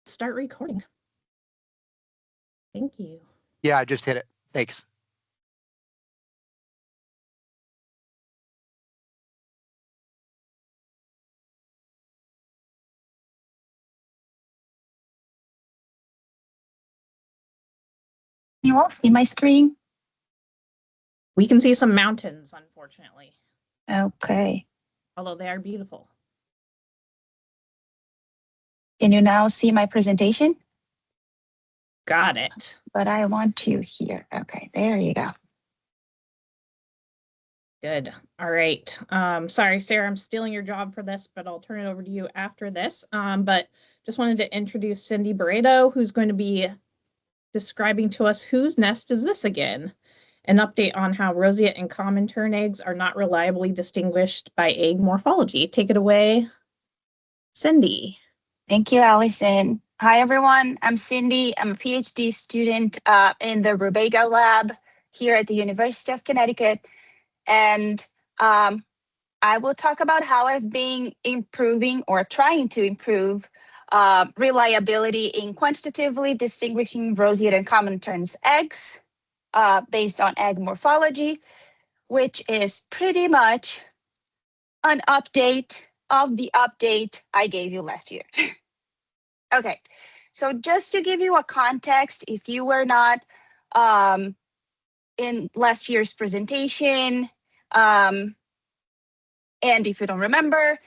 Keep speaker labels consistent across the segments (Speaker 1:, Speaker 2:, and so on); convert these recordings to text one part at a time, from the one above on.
Speaker 1: Start recording. Thank you.
Speaker 2: Yeah, I just hit it. Thanks.
Speaker 3: You all see my screen?
Speaker 1: We can see some mountains, unfortunately.
Speaker 3: Okay.
Speaker 1: Although they are beautiful.
Speaker 3: Can you now see my presentation?
Speaker 1: Got it.
Speaker 3: But I want you here. Okay, there you go.
Speaker 1: Good. All right. Sorry, Sarah, I'm stealing your job for this, but I'll turn it over to you after this. But just wanted to introduce Cindy Barreto, who's going to be describing to us whose nest is this again? An update on how roseate and common tern eggs are not reliably distinguished by egg morphology. Take it away, Cindy.
Speaker 3: Thank you, Allison. Hi, everyone. I'm Cindy. I'm a PhD student in the Rubega lab here at the University of Connecticut. And I will talk about how I've been improving or trying to improve reliability in quantitatively distinguishing roseate and common terns eggs based on egg morphology, which is pretty much an update of the update I gave you last year. Okay, so just to give you a context, if you were not in last year's presentation, and if you don't remember,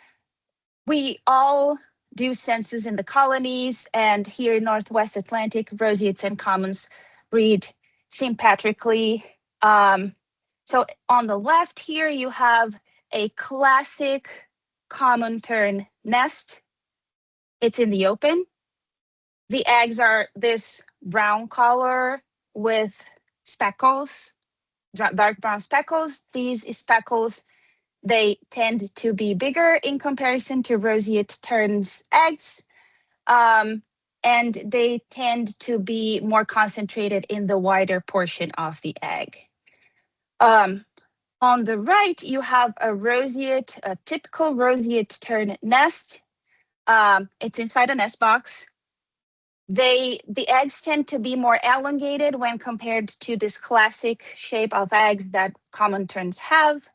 Speaker 3: we all do census in the colonies, and here in Northwest Atlantic, roseates and commons breed sympatrically. So on the left here, you have a classic common tern nest. It's in the open. The eggs are this brown color with speckles, dark brown speckles. These speckles, they tend to be bigger in comparison to roseate terns eggs. And they tend to be more concentrated in the wider portion of the egg. On the right, you have a typical roseate tern nest. It's inside a nest box. The eggs tend to be more elongated when compared to this classic shape of eggs that common terns have.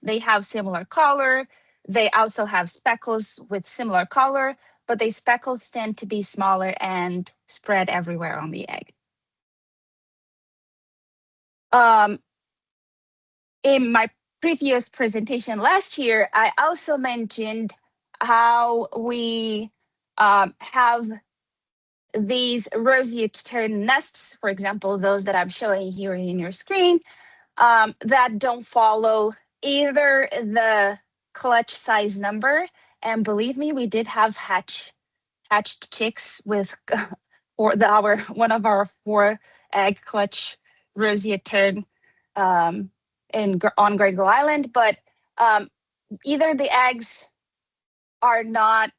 Speaker 3: They have similar color. They also have speckles with similar color, but the speckles tend to be smaller and spread everywhere on the egg. In my previous presentation last year, I also mentioned how we have these roseate tern nests, for example, those that I'm showing here in your screen, that don't follow either the clutch size number, and believe me, we did have hatched chicks with one of our 4 egg clutch roseate tern on Grego Island, but either the eggs are not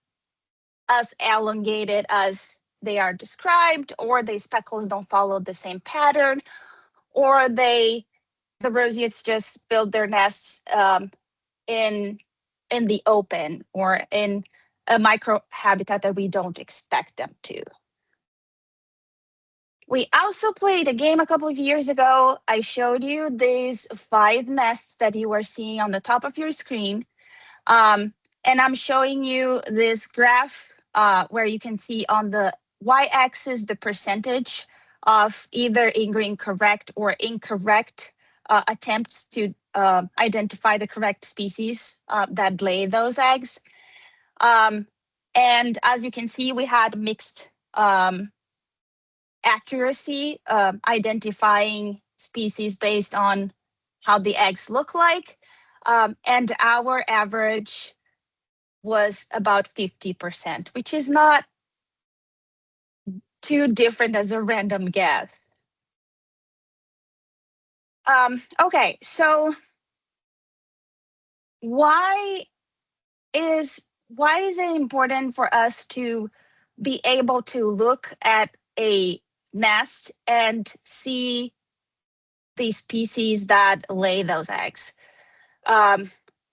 Speaker 3: as elongated as they are described, or the speckles don't follow the same pattern, or the roseates just build their nests in the open or in a microhabitat that we don't expect them to. We also played a game a couple of years ago. I showed you these 5 nests that you are seeing on the top of your screen. And I'm showing you this graph where you can see on the y-axis the percentage of either in green correct or incorrect attempts to identify the correct species that lay those eggs. And as you can see, we had mixed accuracy, identifying species based on how the eggs look like. And our average was about 50%, which is not too different as a random guess. Okay, so why is it important for us to be able to look at a nest and see the species that lay those eggs?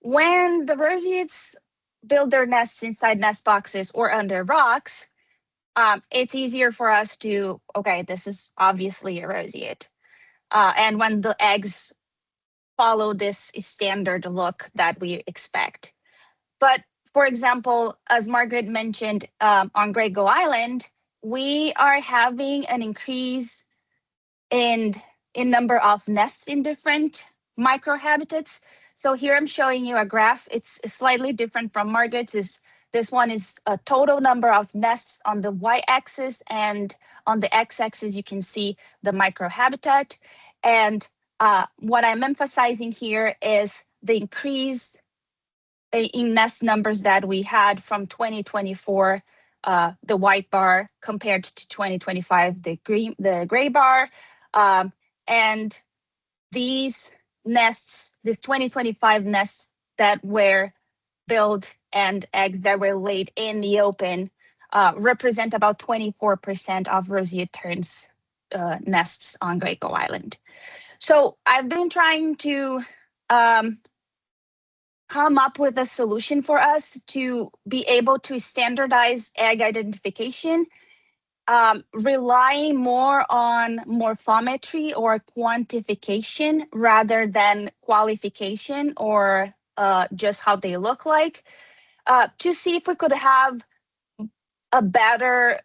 Speaker 3: When the roseates build their nests inside nest boxes or under rocks, it's easier for us to, okay, this is obviously a roseate. And when the eggs follow this standard look that we expect. But for example, as Margaret mentioned, on Great Gull Island, we are having an increase in number of nests in different microhabitats. So here I'm showing you a graph. It's slightly different from Margaret's. This one is a total number of nests on the y-axis, and on the x-axis you can see the microhabitat. And what I'm emphasizing here is the increase in nest numbers that we had from 2024, the white bar, compared to 2025, the gray bar. And these nests, the 2025 nests that were built and eggs that were laid in the open, represent about 24% of Roseate Terns nests on Great Gull Island. So I've been trying to come up with a solution for us to be able to standardize egg identification, relying more on morphometry or quantification rather than qualification or just how they look like, to see if we could have a better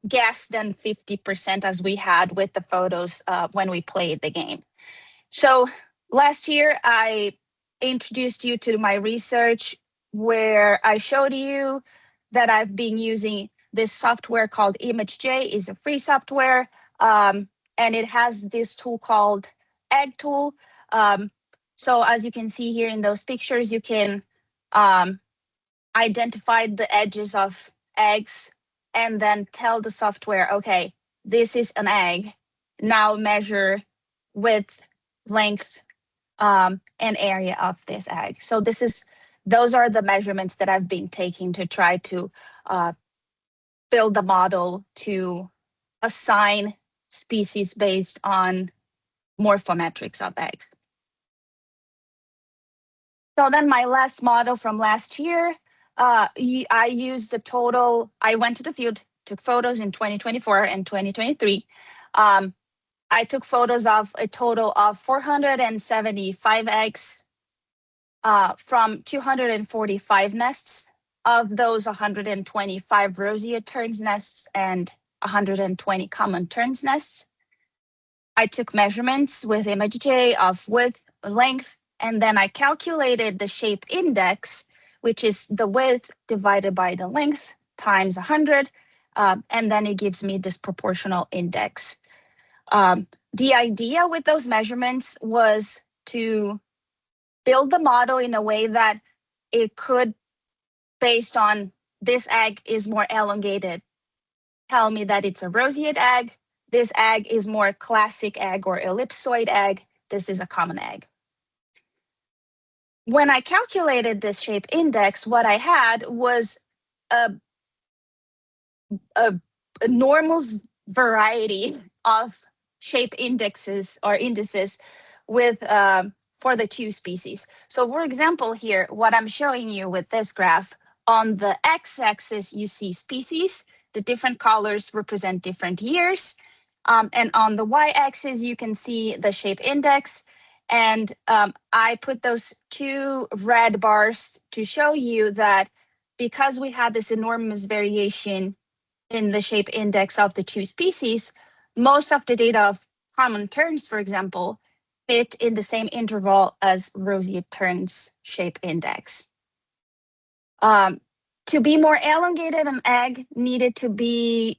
Speaker 3: guess than 50% as we had with the photos when we played the game. So last year, I introduced you to my research where I showed you that I've been using this software called ImageJ. It's a free software, and it has this tool called Egg Tool. So as you can see here in those pictures, you can identify the edges of eggs and then tell the software, okay, this is an egg. Now measure width, length, and area of this egg. So those are the measurements that I've been taking to try to build the model to assign species based on morphometrics of eggs. So then my last model from last year, I used the total, I went to the field, took photos in 2024 and 2023. I took photos of a total of 475 eggs from 245 nests. Of those, 125 Roseate Terns nests and 120 common terns nests. I took measurements with ImageJ of width, length, and then I calculated the shape index, which is the width divided by the length times 100, and then it gives me this proportional index. The idea with those measurements was to build the model in a way that it could, based on this egg is more elongated, tell me that it's a roseate egg. This egg is more classic egg or ellipsoid egg. This is a common egg. When I calculated this shape index, what I had was a normal variety of shape indexes or indices with for the two species. So for example here, what I'm showing you with this graph, on the x-axis you see species. The different colors represent different years. And on the y-axis you can see the shape index. And I put those two red bars to show you that because we had this enormous variation in the shape index of the two species, most of the data of common terns, for example, fit in the same interval as Roseate Terns shape index. To be more elongated, an egg needed to be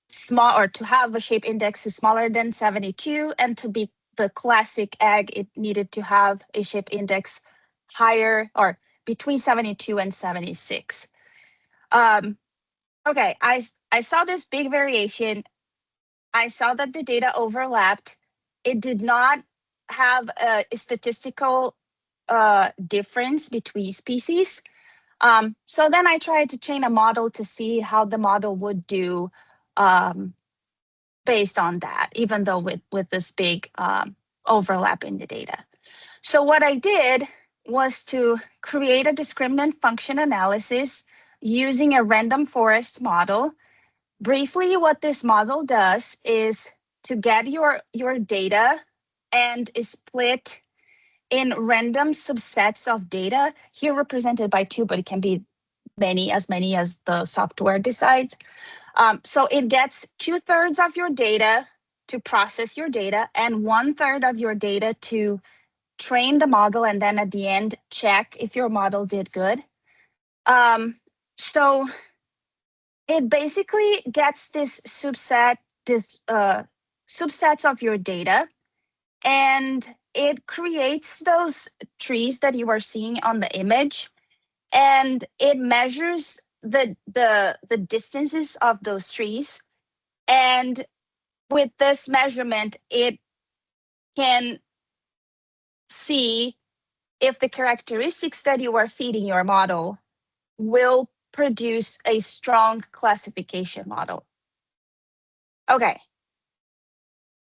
Speaker 3: small, or to have a shape index smaller than 72, and to be the classic egg, it needed to have a shape index higher or between 72 and 76. Okay, I saw this big variation. I saw that the data overlapped. It did not have a statistical difference between species. So then I tried to train a model to see how the model would do based on that, even though with this big overlap in the data. So what I did was to create a discriminant function analysis using a random forest model briefly, what this model does is to get your data and split in random subsets of data, here represented by 2, but it can be as many as the software decides. So it gets 2/3 of your data to process your data and 1/3 of your data to train the model, and then at the end, check if your model did good. So it basically gets this subsets of your data, and it creates those trees that you are seeing on the image, and it measures the distances of those trees. And with this measurement, it can see if the characteristics that you are feeding your model will produce a strong classification model. Okay.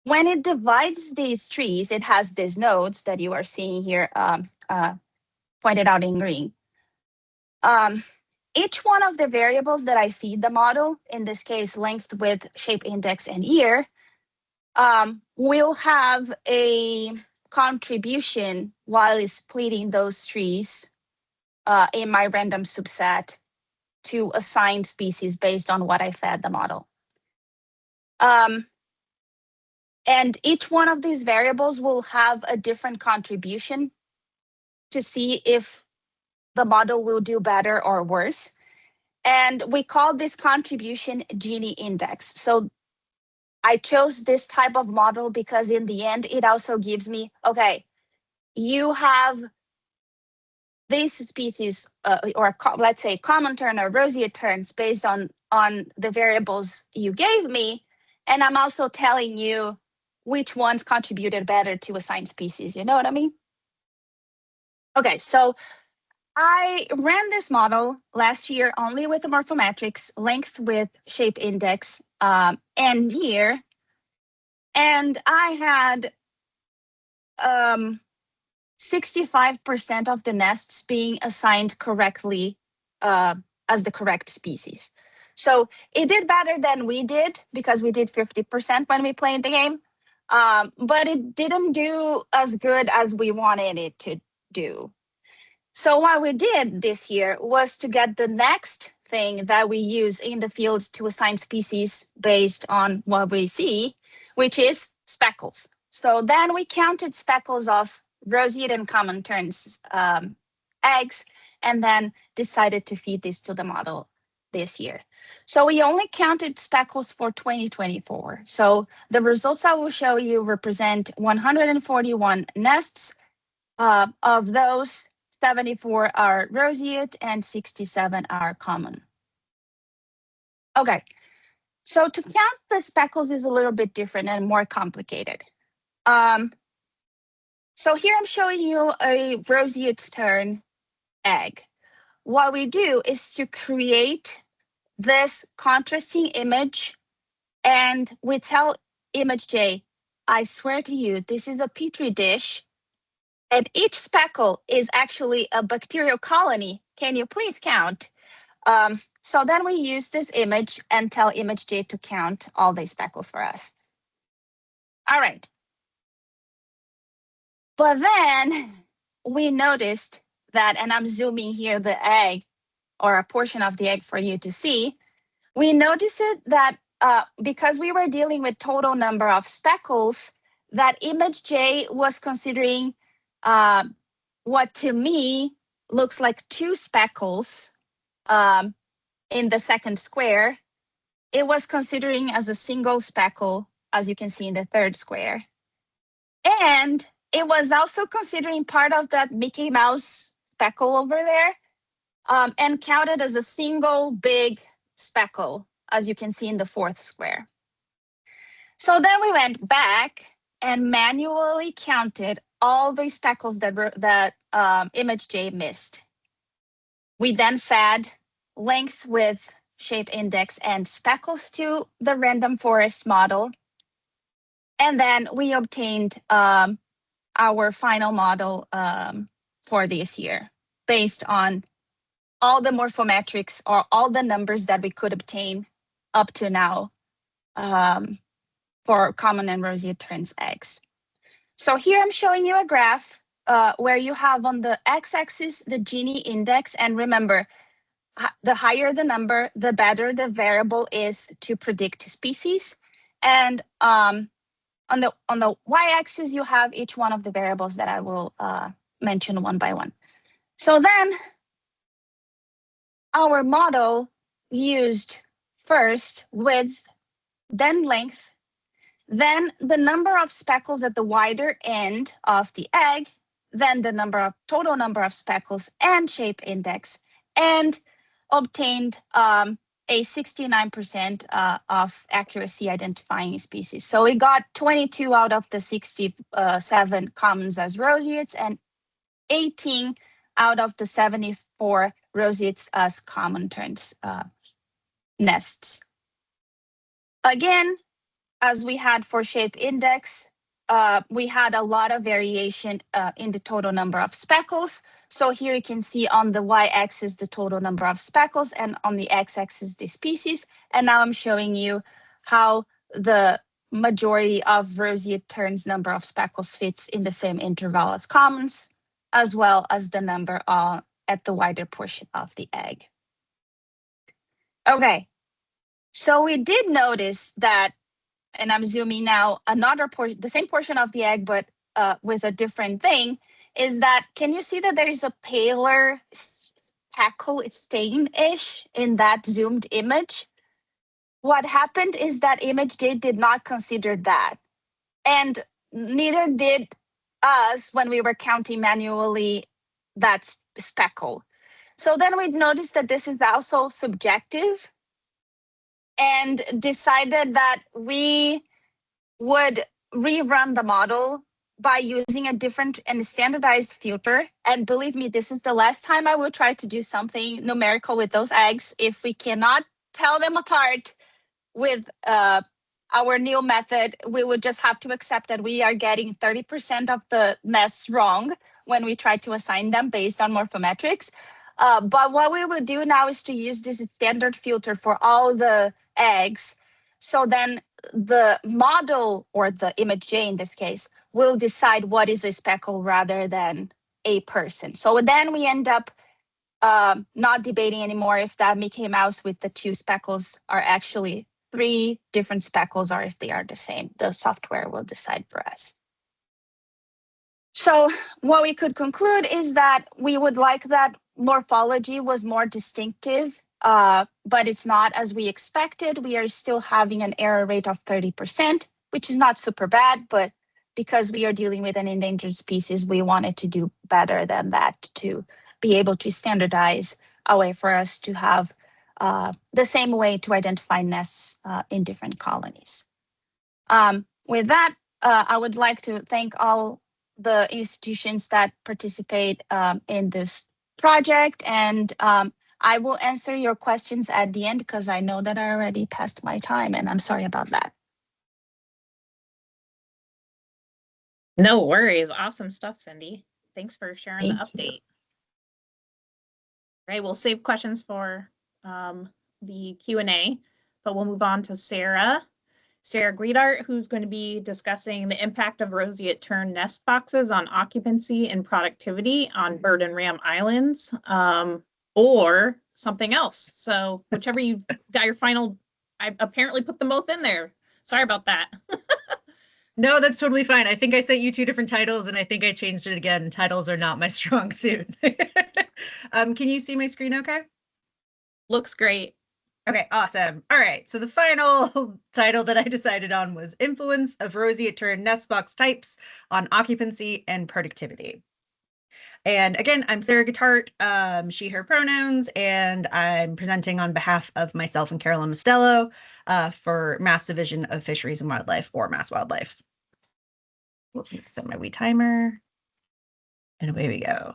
Speaker 3: When it divides these trees, it has these nodes that you are seeing here pointed out in green. Each one of the variables that I feed the model, in this case, length, width, shape index, and year, will have a contribution while splitting those trees in my random subset to assigned species based on what I fed the model. And each one of these variables will have a different contribution to see if the model will do better or worse. And we call this contribution Gini index. So I chose this type of model because in the end, it also gives me, okay, you have these species, or let's say common tern or roseate terns based on the variables you gave me. And I'm also telling you which ones contributed better to assigned species. You know what I mean? Okay, so I ran this model last year only with the morphometrics, length, width, shape index, and year. And I had 65% of the nests being assigned correctly as the correct species. So it did better than we did because we did 50% when we played the game. But it didn't do as good as we wanted it to do. So what we did this year was to get the next thing that we use in the field to assign species based on what we see, which is speckles. So then we counted speckles of roseate and common terns eggs, and then decided to feed this to the model this year. So we only counted speckles for 2024. So the results I will show you represent 141 nests. Of those, 74 are roseate and 67 are common. Okay, so to count the speckles is a little bit different and more complicated. So here I'm showing you a roseate tern egg. What we do is to create this contrasting image, and we tell image J, I swear to you, this is a petri dish, and each speckle is actually a bacterial colony. Can you please count? So then we use this image and tell image J to count all these speckles for us. All right. But then we noticed that, and I'm zooming here the egg or a portion of the egg for you to see, we noticed that because we were dealing with total number of speckles, that image J was considering what to me looks like 2 speckles in the second square. It was considering as a single speckle, as you can see in the third square. And it was also considering part of that Mickey Mouse speckle over there, and counted as a single big speckle, as you can see in the fourth square. So then we went back and manually counted all the speckles that image J missed. We then fed length, width, shape index, and speckles to the random forest model. And then we obtained our final model for this year based on all the morphometrics or all the numbers that we could obtain up to now for common and roseate terns eggs. So here I'm showing you a graph where you have on the x-axis the Gini index, and remember, the higher the number, the better the variable is to predict species. And on the y-axis, you have each one of the variables that I will mention one by one. So then our model used first width, then length, then the number of speckles at the wider end of the egg, then the total number of speckles and shape index, and obtained a 69% of accuracy identifying species. So we got 22 out of the 67 commons as roseates and 18 out of the 74 roseates as common terns nests. Again, as we had for shape index, we had a lot of variation in the total number of speckles. So here you can see on the y-axis the total number of speckles and on the x-axis the species. And now I'm showing you how the majority of roseate terns number of speckles fits in the same interval as commons, as well as the number at the wider portion of the egg. Okay, so we did notice that, and I'm zooming now, another portion, the same portion of the egg, but with a different thing, is that, can you see that there is a paler speckle stain-ish in that zoomed image? What happened is that image did not consider that. And neither did us when we were counting manually that speckle. So then we noticed that this is also subjective, and decided that we would rerun the model by using a different and standardized filter. And believe me, this is the last time I will try to do something numerical with those eggs. If we cannot tell them apart with our new method, we would just have to accept that we are getting 30% of the nests wrong when we try to assign them based on morphometrics. But what we would do now is to use this standard filter for all the eggs. So then the model, or the image J in this case, will decide what is a speckle rather than a person. So then we end up not debating anymore if that Mickey Mouse with the 2 speckles are actually 3 different speckles or if they are the same. The software will decide for us. So what we could conclude is that we would like that morphology was more distinctive, but it's not as we expected. We are still having an error rate of 30%, which is not super bad, but because we are dealing with an endangered species, we wanted to do better than that to be able to standardize a way for us to have the same way to identify nests in different colonies. With that, I would like to thank all the institutions that participate in this project, and I will answer your questions at the end because I know that I already passed my time, and I'm sorry about that.
Speaker 1: No worries. Awesome stuff, Cindy. Thanks for sharing the update. Right, we'll save questions for the Q&A, but we'll move on to Sarah Guitart, who's going to be discussing the impact of Roseate Tern Nestboxes on occupancy and productivity on bird and ram islands, or something else. So whichever you got your final, I apparently put them both in there. Sorry about that.
Speaker 4: No, that's totally fine. I think I sent you 2 different titles, and I think I changed it again. Titles are not my strong suit. Can you see my screen okay?
Speaker 1: Looks great.
Speaker 4: Okay, awesome. All right, so the final title that I decided on was Influence of Roseate Tern Nestbox Types on Occupancy and Productivity. And again, I'm Sarah Guitart, she, her pronouns, and I'm presenting on behalf of myself and Carolyn Mostello for Mass Division of Fisheries and Wildlife, or Mass Wildlife. We'll set my wee timer, and away we go.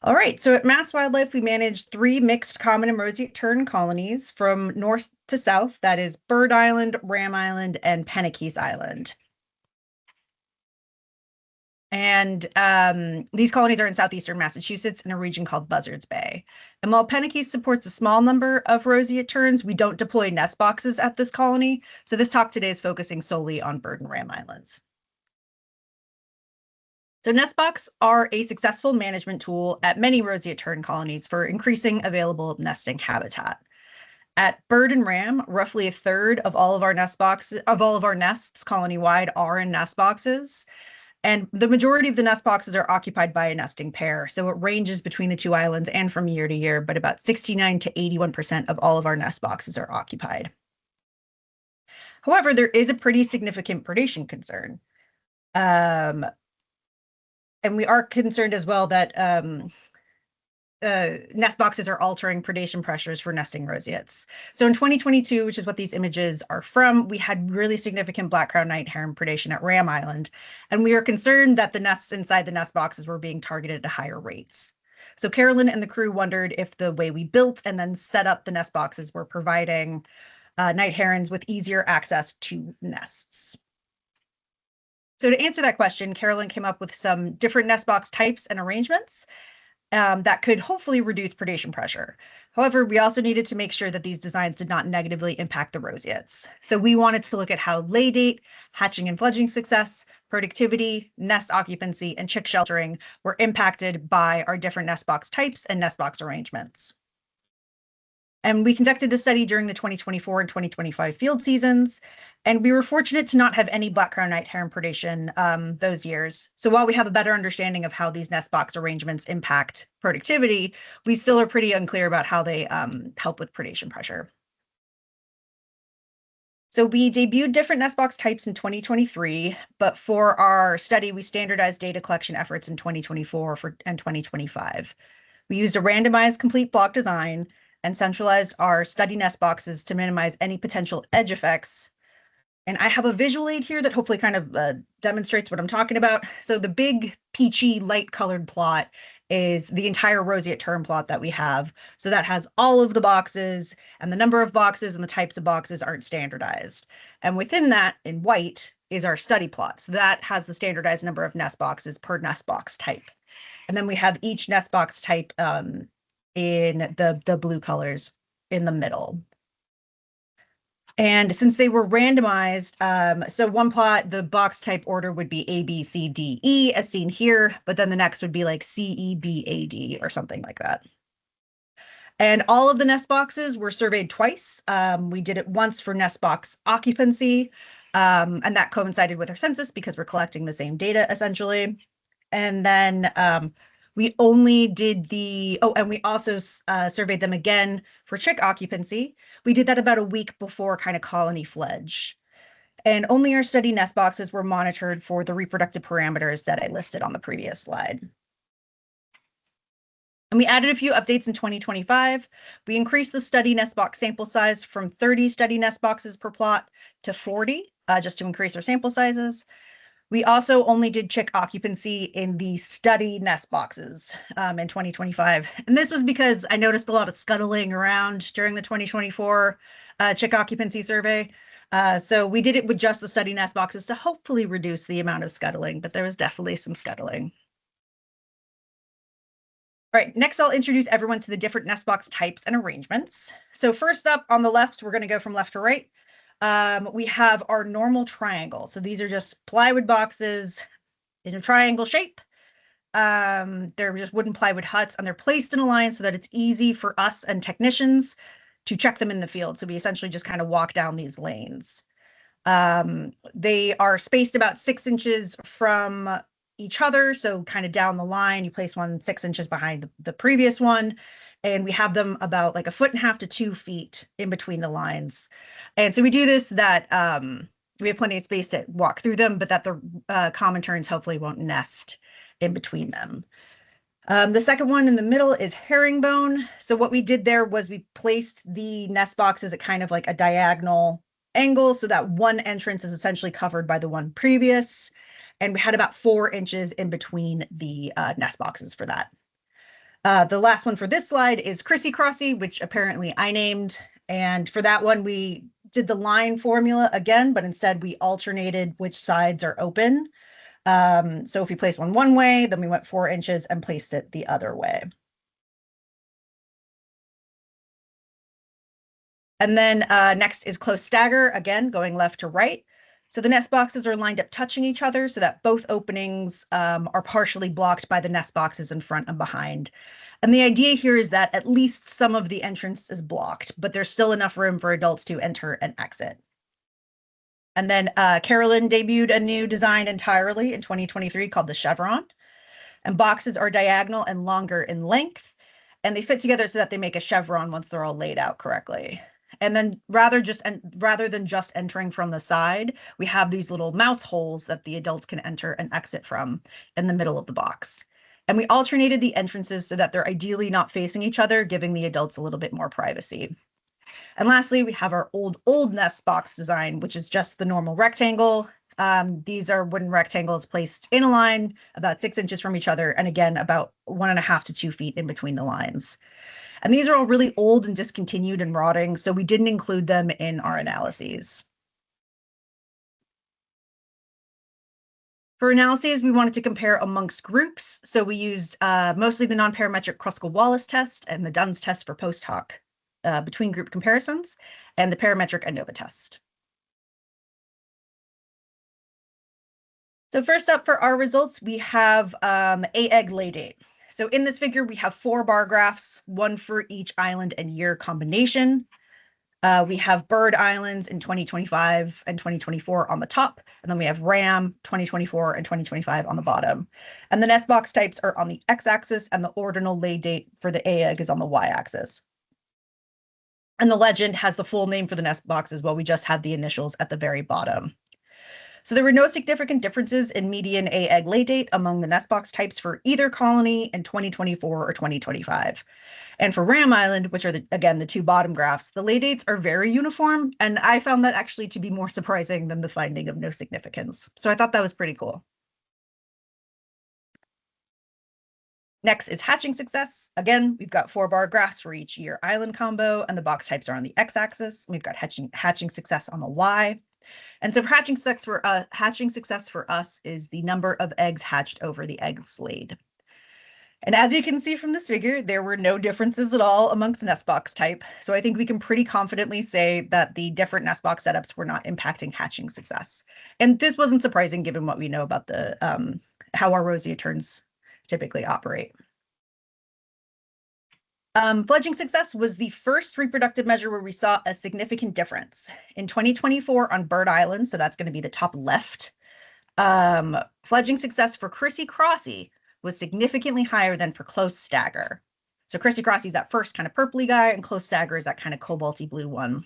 Speaker 4: All right, so at Mass Wildlife, we manage 3 mixed common and roseate tern colonies from north to south. That is Bird Island, Ram Island, and Penakees Island. And these colonies are in southeastern Massachusetts in a region called Buzzards Bay. And while Pennakees supports a small number of roseate terns, we don't deploy nest boxes at this colony. So this talk today is focusing solely on bird and ram islands. So nestbox are a successful management tool at many roseate tern colonies for increasing available nesting habitat. At Bird and Ram, roughly a third of all of our nests colony-wide are in nest boxes. And the majority of the nest boxes are occupied by a nesting pair. So it ranges between the two islands and from year to year, but about 69 to 81% of all of our nest boxes are occupied. However, there is a pretty significant predation concern. And we are concerned as well that nest boxes are altering predation pressures for nesting roseates. So in 2022, which is what these images are from, we had really significant black-crowned night heron predation at Ram Island, and we are concerned that the nests inside the nest boxes were being targeted at higher rates. So Carolyn and the crew wondered if the way we built and then set up the nest boxes were providing night herons with easier access to nests. So to answer that question, Carolyn came up with some different nest box types and arrangements that could hopefully reduce predation pressure. However, we also needed to make sure that these designs did not negatively impact the roseates. So we wanted to look at how lay date, hatching and fledging success, productivity, nest occupancy, and chick sheltering were impacted by our different nest box types and nest box arrangements. And we conducted the study during the 2024 and 2025 field seasons, and we were fortunate to not have any black-crowned night heron predation those years. So while we have a better understanding of how these nest box arrangements impact productivity, we still are pretty unclear about how they help with predation pressure. So we debuted different nest box types in 2023, but for our study, we standardized data collection efforts in 2024 and 2025. We used a randomized complete block design and centralized our study nest boxes to minimize any potential edge effects. And I have a visual aid here that hopefully kind of demonstrates what I'm talking about. So the big peachy light colored plot is the entire roseate tern plot that we have. So that has all of the boxes, and the number of boxes and the types of boxes aren't standardized. And within that, in white, is our study plot. So that has the standardized number of nest boxes per nest box type. And then we have each nest box type in the blue colors in the middle. And since they were randomized, so one plot, the box type order would be A, B, C, D, E, as seen here, but then the next would be like C, E, B, A, D, or something like that. And all of the nest boxes were surveyed twice. We did it once for nest box occupancy, and that coincided with our census because we're collecting the same data essentially. And then we only did and we also surveyed them again for chick occupancy. We did that about a week before kind of colony fledge. And only our study nest boxes were monitored for the reproductive parameters that I listed on the previous slide. And we added a few updates in 2025. We increased the study nest box sample size from 30 study nest boxes per plot to 40, just to increase our sample sizes. We also only did chick occupancy in the study nest boxes in 2025. And this was because I noticed a lot of scuttling around during the 2024 chick occupancy survey. So we did it with just the study nest boxes to hopefully reduce the amount of scuttling, but there was definitely some scuttling. All right, next I'll introduce everyone to the different nest box types and arrangements. So first up on the left, we're going to go from left to right. We have our normal triangle. So these are just plywood boxes in a triangle shape. They're just wooden plywood huts, and they're placed in a line so that it's easy for us and technicians to check them in the field. So we essentially just kind of walk down these lanes. They are spaced about 6 inches from each other. So kind of down the line, you place one 6 inches behind the previous one. And we have them about like 1.5 feet to 2 feet in between the lines. And so we do this that we have plenty of space to walk through them, but that the common terns hopefully won't nest in between them. The second one in the middle is herringbone. So what we did there was we placed the nest boxes at kind of like a diagonal angle so that one entrance is essentially covered by the one previous. And we had about 4 inches in between the nest boxes for that. The last one for this slide is Crissy Crossy, which apparently I named. And for that one, we did the line formula again, but instead we alternated which sides are open. So if we placed one way, then we went 4 inches and placed it the other way. And then next is close stagger, again, going left to right. So the nest boxes are lined up touching each other so that both openings are partially blocked by the nest boxes in front and behind. And the idea here is that at least some of the entrance is blocked, but there's still enough room for adults to enter and exit. And then Carolyn debuted a new design entirely in 2023 called the Chevron. And boxes are diagonal and longer in length, and they fit together so that they make a chevron once they're all laid out correctly. And then rather than just entering from the side, we have these little mouse holes that the adults can enter and exit from in the middle of the box. And we alternated the entrances so that they're ideally not facing each other, giving the adults a little bit more privacy. And lastly, we have our old nest box design, which is just the normal rectangle. These are wooden rectangles placed in a line about 6 inches from each other, and again, about 1.5 to 2 feet in between the lines. And these are all really old and discontinued and rotting, so we didn't include them in our analyses. For analyses, we wanted to compare amongst groups, so we used mostly the non-parametric Kruskal-Wallis test and the Dunn's test for post hoc between group comparisons, and the parametric ANOVA test. So first up for our results, we have egg lay date. So in this figure, we have 4 bar graphs, one for each island and year combination. We have bird islands in 2025 and 2024 on the top, and then we have ram 2024 and 2025 on the bottom. And the nest box types are on the x-axis, and the ordinal lay date for the egg is on the y-axis. And the legend has the full name for the nest box as well. We just have the initials at the very bottom. So there were no significant differences in median egg lay date among the nest box types for either colony in 2024 or 2025. And for Ram Island, which are, again, the 2 bottom graphs, the lay dates are very uniform, and I found that actually to be more surprising than the finding of no significance. So I thought that was pretty cool. Next is hatching success. Again, we've got 4 bar graphs for each year island combo, and the box types are on the x-axis. We've got hatching success on the y. And so for hatching success for us is the number of eggs hatched over the eggs laid. And as you can see from this figure, there were no differences at all amongst nest box type. So I think we can pretty confidently say that the different nest box setups were not impacting hatching success. And this wasn't surprising given what we know about the how our Roseate Terns typically operate. Fledging success was the first reproductive measure where we saw a significant difference. In 2024 on Bird Island, so that's going to be the top left, fledging success for Crissy Crossy was significantly higher than for Close Stagger. So Crissy Crossy is that first kind of purpley guy, and Close Stagger is that kind of cobalty blue one.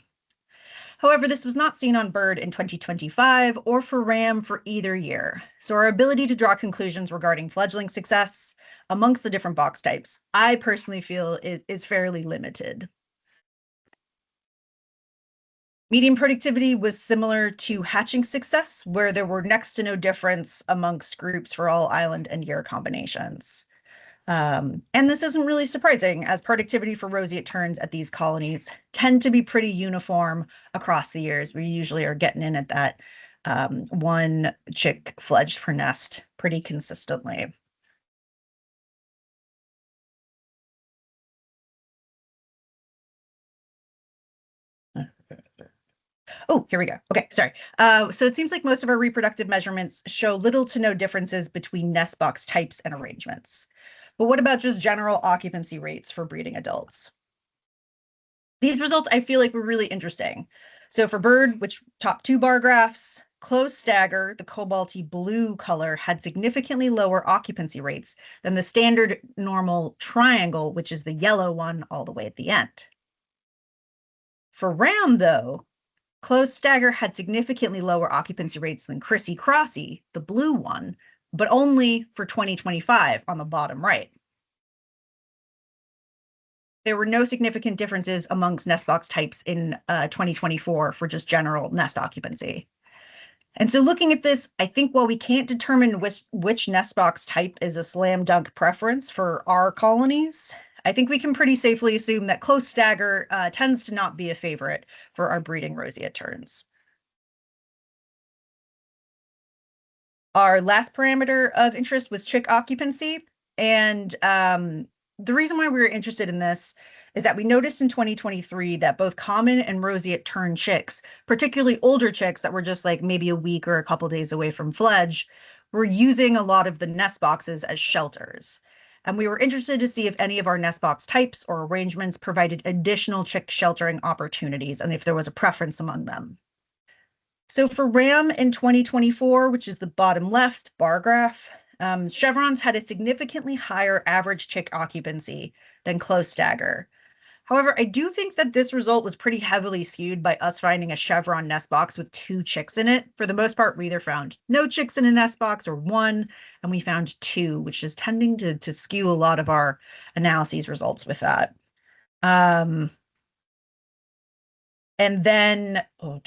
Speaker 4: However, this was not seen on Bird in 2025 or for Ram for either year. So our ability to draw conclusions regarding fledgling success amongst the different box types, I personally feel is fairly limited. Median productivity was similar to hatching success, where there were next to no difference amongst groups for all island and year combinations. And this isn't really surprising, as productivity for Roseate Terns at these colonies tend to be pretty uniform across the years. We usually are getting in at that 1 chick fledged per nest pretty consistently. Oh, here we go. Okay, sorry. So it seems like most of our reproductive measurements show little to no differences between nest box types and arrangements. But what about just general occupancy rates for breeding adults? These results I feel like were really interesting. So for bird, which top 2 bar graphs, Close Stagger, the cobalty blue color, had significantly lower occupancy rates than the standard normal triangle, which is the yellow one all the way at the end. For Ram, though, Close Stagger had significantly lower occupancy rates than Crissy Crossy, the blue one, but only for 2025 on the bottom right. There were no significant differences amongst nest box types in 2024 for just general nest occupancy. And so looking at this, I think while we can't determine which nest box type is a slam dunk preference for our colonies, I think we can pretty safely assume that Close Stagger tends to not be a favorite for our breeding Roseate Terns. Our last parameter of interest was chick occupancy. And the reason why we were interested in this is that we noticed in 2023 that both common and roseate tern chicks, particularly older chicks that were just like maybe a week or a couple days away from fledge, were using a lot of the nest boxes as shelters. And we were interested to see if any of our nest box types or arrangements provided additional chick sheltering opportunities and if there was a preference among them. So for RAM in 2024, which is the bottom left bar graph, chevrons had a significantly higher average chick occupancy than close stagger. However, I do think that this result was pretty heavily skewed by us finding a chevron nest box with 2 chicks in it. For the most part, we either found no chicks in a nest box or 1, and we found 2, which is tending to skew a lot of our analyses results with that. And then, and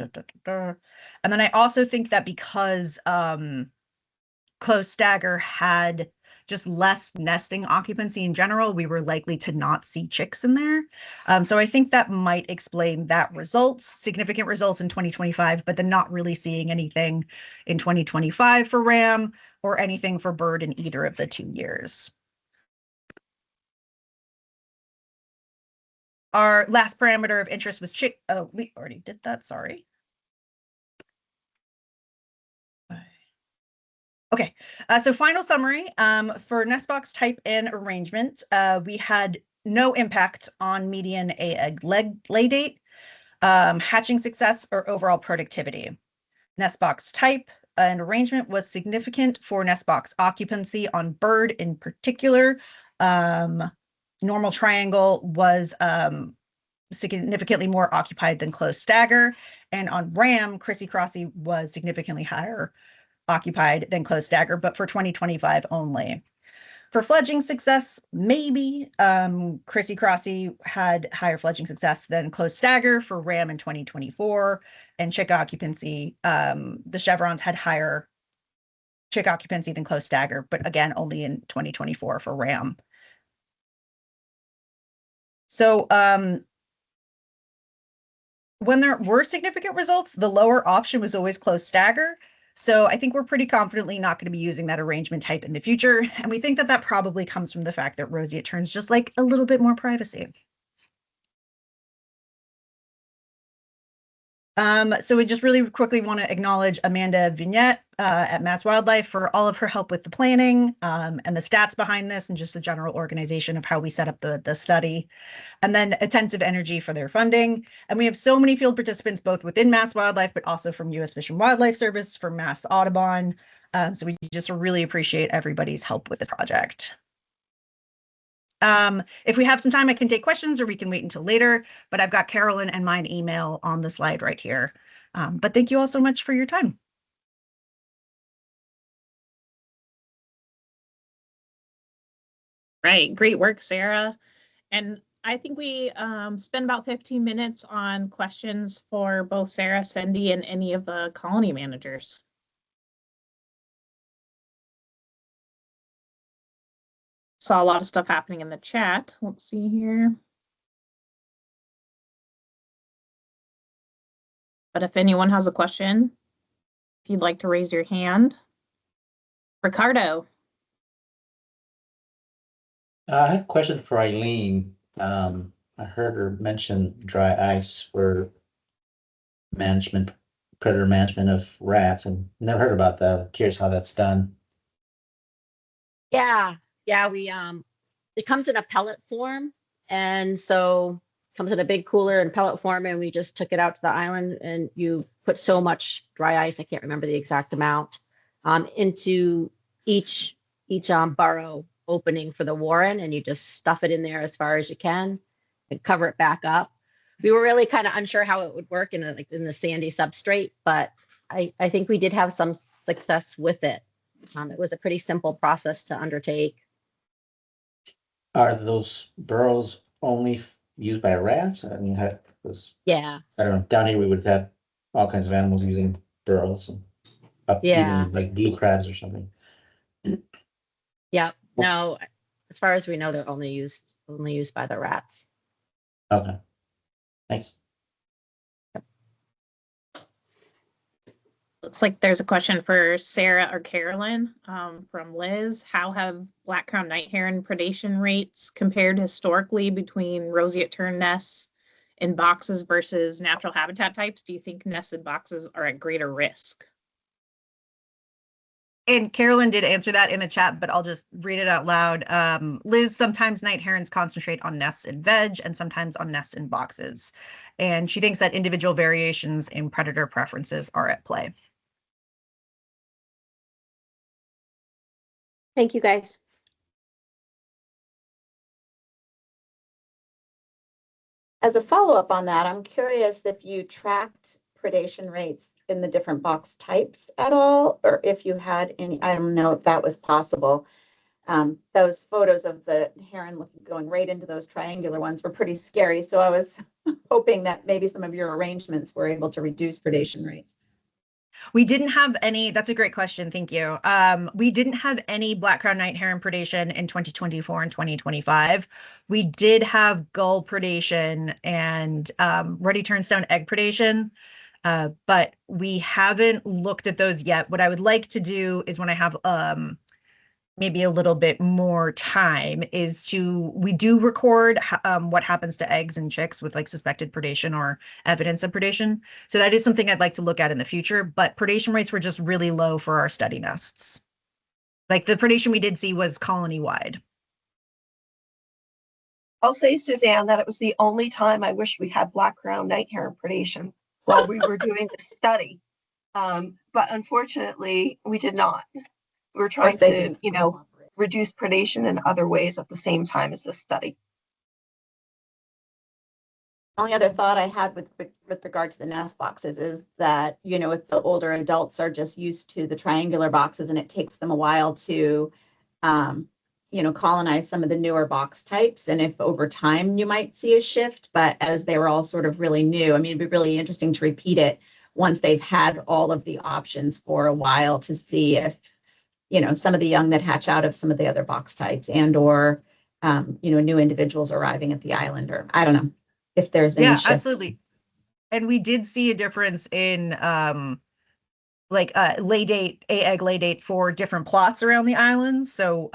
Speaker 4: then I also think that because close stagger had just less nesting occupancy in general, we were likely to not see chicks in there. So I think that might explain that significant results in 2025, but then not really seeing anything in 2025 for RAM or anything for bird in either of the 2 years. Our last parameter of interest was chick. Oh, we already did that. Sorry. Okay, so final summary for nest box type and arrangement, we had no impact on median egg lay date, hatching success, or overall productivity. Nest box type and arrangement was significant for nest box occupancy on bird in particular. Normal triangle was significantly more occupied than close stagger, and on RAM, crissy-crossy was significantly higher occupied than close stagger, but for 2025 only. For fledging success, maybe crissy-crossy had higher fledging success than close stagger for RAM in 2024, and chick occupancy, the chevrons had higher chick occupancy than close stagger, but again, only in 2024 for RAM. So when there were significant results, the lower option was always close stagger. So I think we're pretty confidently not going to be using that arrangement type in the future. And we think that that probably comes from the fact that roseate terns just like a little bit more privacy. So we just really quickly want to acknowledge Amanda Vignette at Mass Wildlife for all of her help with the planning and the stats behind this and just the general organization of how we set up the study. And then Attentive Energy for their funding. And we have so many field participants, both within Mass Wildlife, but also from U.S. Fish and Wildlife Service, from Mass Audubon. So we just really appreciate everybody's help with this project. If we have some time, I can take questions or we can wait until later, but I've got Carolyn and mine email on the slide right here. But thank you all so much for your time.
Speaker 1: Right, great work, Sarah. And I think we spent about 15 minutes on questions for both Sarah, Cindy, and any of the colony managers. Saw a lot of stuff happening in the chat. Let's see here. But if anyone has a question, if you'd like to raise your hand. Ricardo.
Speaker 5: I had a question for Eileen. I heard her mention dry ice for predator management of rats, and never heard about that. I'm curious how that's done.
Speaker 6: Yeah, we it comes in a pellet form, and so comes in a big cooler in pellet form, and we just took it out to the island, and you put so much dry ice, I can't remember the exact amount, into each burrow opening for the warren, and you just stuff it in there as far as you can and cover it back up. We were really kind of unsure how it would work in the sandy substrate, but I think we did have some success with it. It was a pretty simple process to undertake.
Speaker 5: Are those burrows only used by rats? I mean,
Speaker 6: Yeah.
Speaker 5: I don't know. Down here we would have all kinds of animals using burrows, and
Speaker 6: Yeah.
Speaker 5: even like blue crabs or something.
Speaker 6: Yeah. No, as far as we know, they're only used by the rats.
Speaker 5: Okay. Thanks.
Speaker 1: Looks like there's a question for Sarah or Carolyn from Liz. How have black crowned night heron predation rates compared historically between roseate tern nests in boxes versus natural habitat types? Do you think nested boxes are at greater risk?
Speaker 4: And Carolyn did answer that in the chat, but I'll just read it out loud. Liz, sometimes night herons concentrate on nests in veg and sometimes on nests in boxes. And she thinks that individual variations in predator preferences are at play.
Speaker 6: Thank you, guys.
Speaker 7: As a follow-up on that, I'm curious if you tracked predation rates in the different box types at all, or if you had any, I don't know if that was possible. Those photos of the heron going right into those triangular ones were pretty scary. So I was hoping that maybe some of your arrangements were able to reduce predation rates.
Speaker 4: We didn't have any, that's a great question, thank you. We didn't have any black crowned night heron predation in 2024 and 2025. We did have gull predation and ruddy turnstone egg predation, but we haven't looked at those yet. What I would like to do is when I have maybe a little bit more time is we do record what happens to eggs and chicks with like suspected predation or evidence of predation. So that is something I'd like to look at in the future, but predation rates were just really low for our study nests. Like the predation we did see was colony wide.
Speaker 8: I'll say, Suzanne, that it was the only time I wish we had black crowned night heron predation while we were doing the study. But unfortunately, we did not. We were trying to, reduce predation in other ways at the same time as this study.
Speaker 7: Only other thought I had with regard to the nest boxes is that, if the older adults are just used to the triangular boxes and it takes them a while to, colonize some of the newer box types. And if over time you might see a shift, but as they were all sort of really new, it'd be really interesting to repeat it once they've had all of the options for a while to see if, some of the young that hatch out of some of the other box types and or, new individuals arriving at the island, or I don't know if there's any shifts.
Speaker 4: Absolutely. And we did see a difference in lay date, egg lay date for different plots around the islands. So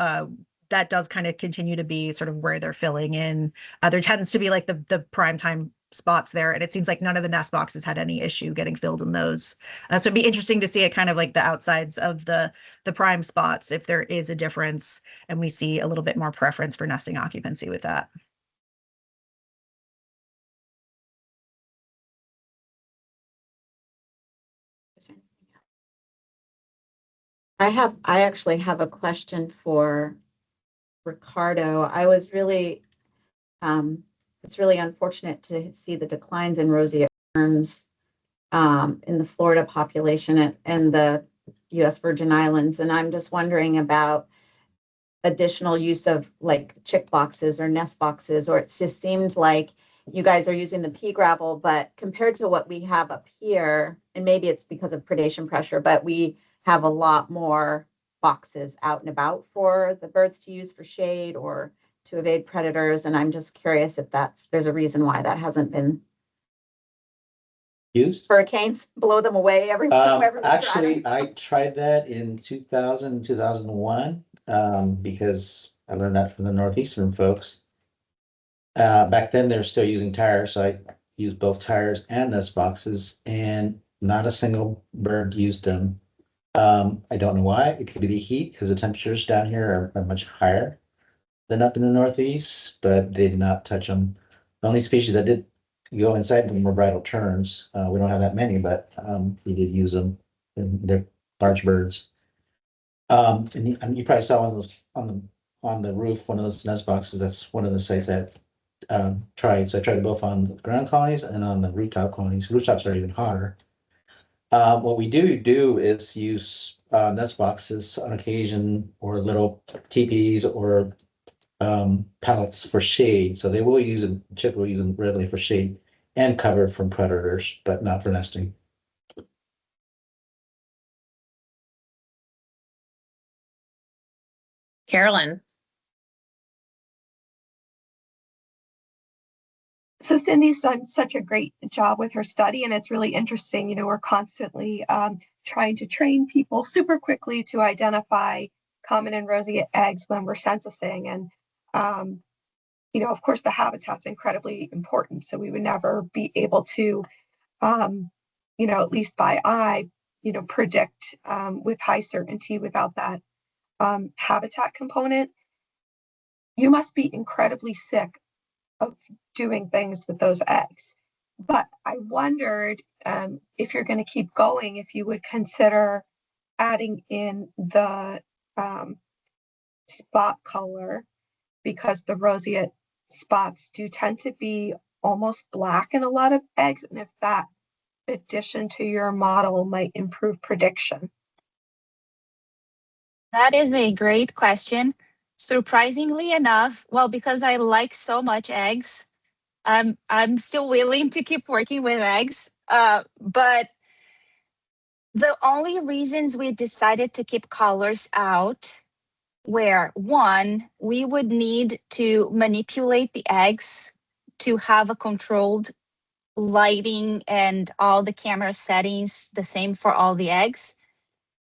Speaker 4: that does kind of continue to be sort of where they're filling in. There tends to be like the prime time spots there, and it seems like none of the nest boxes had any issue getting filled in those. So it'd be interesting to see it kind of like the outsides of the prime spots if there is a difference, and we see a little bit more preference for nesting occupancy with that.
Speaker 7: I actually have a question for Ricardo. I was really, it's really unfortunate to see the declines in roseate terns in the Florida population and the U.S. Virgin Islands. And I'm just wondering about additional use of like chick boxes or nest boxes, or it just seemed like you guys are using the pea gravel, but compared to what we have up here, and maybe it's because of predation pressure, but we have a lot more boxes out and about for the birds to use for shade or to evade predators. And I'm just curious if there's a reason why that hasn't been
Speaker 5: used.
Speaker 7: Hurricanes blow them away every
Speaker 5: Actually, I tried that in 2000, 2001, because I learned that from the Northeastern folks. Back then, they were still using tires, so I used both tires and nest boxes, and not a single bird used them. I don't know why. It could be the heat, because the temperatures down here are much higher than up in the Northeast, but they did not touch them. The only species that did go inside them were bridal terns. We don't have that many, but we did use them, and they're large birds. And you probably saw one of those on the roof, one of those nest boxes. That's one of the sites that tried. So I tried both on the ground colonies and on the rooftop colonies. Rooftops are even hotter. What we do is use nest boxes on occasion, or little teepees, or pallets for shade. So they will use them, chick will use them readily for shade and cover from predators, but not for nesting.
Speaker 1: Carolyn.
Speaker 8: So Cindy's done such a great job with her study, and it's really interesting. We're constantly trying to train people super quickly to identify common and roseate eggs when we're censusing. And, of course, the habitat's incredibly important. So we would never be able to, at least by eye, predict with high certainty without that habitat component. You must be incredibly sick of doing things with those eggs. But I wondered if you're going to keep going, if you would consider adding in the spot color, because the roseate spots do tend to be almost black in a lot of eggs, and if that addition to your model might improve prediction.
Speaker 3: That is a great question. Surprisingly enough, well, because I like so much eggs, I'm still willing to keep working with eggs. But the only reasons we decided to keep colors out were, one, we would need to manipulate the eggs to have a controlled lighting and all the camera settings the same for all the eggs.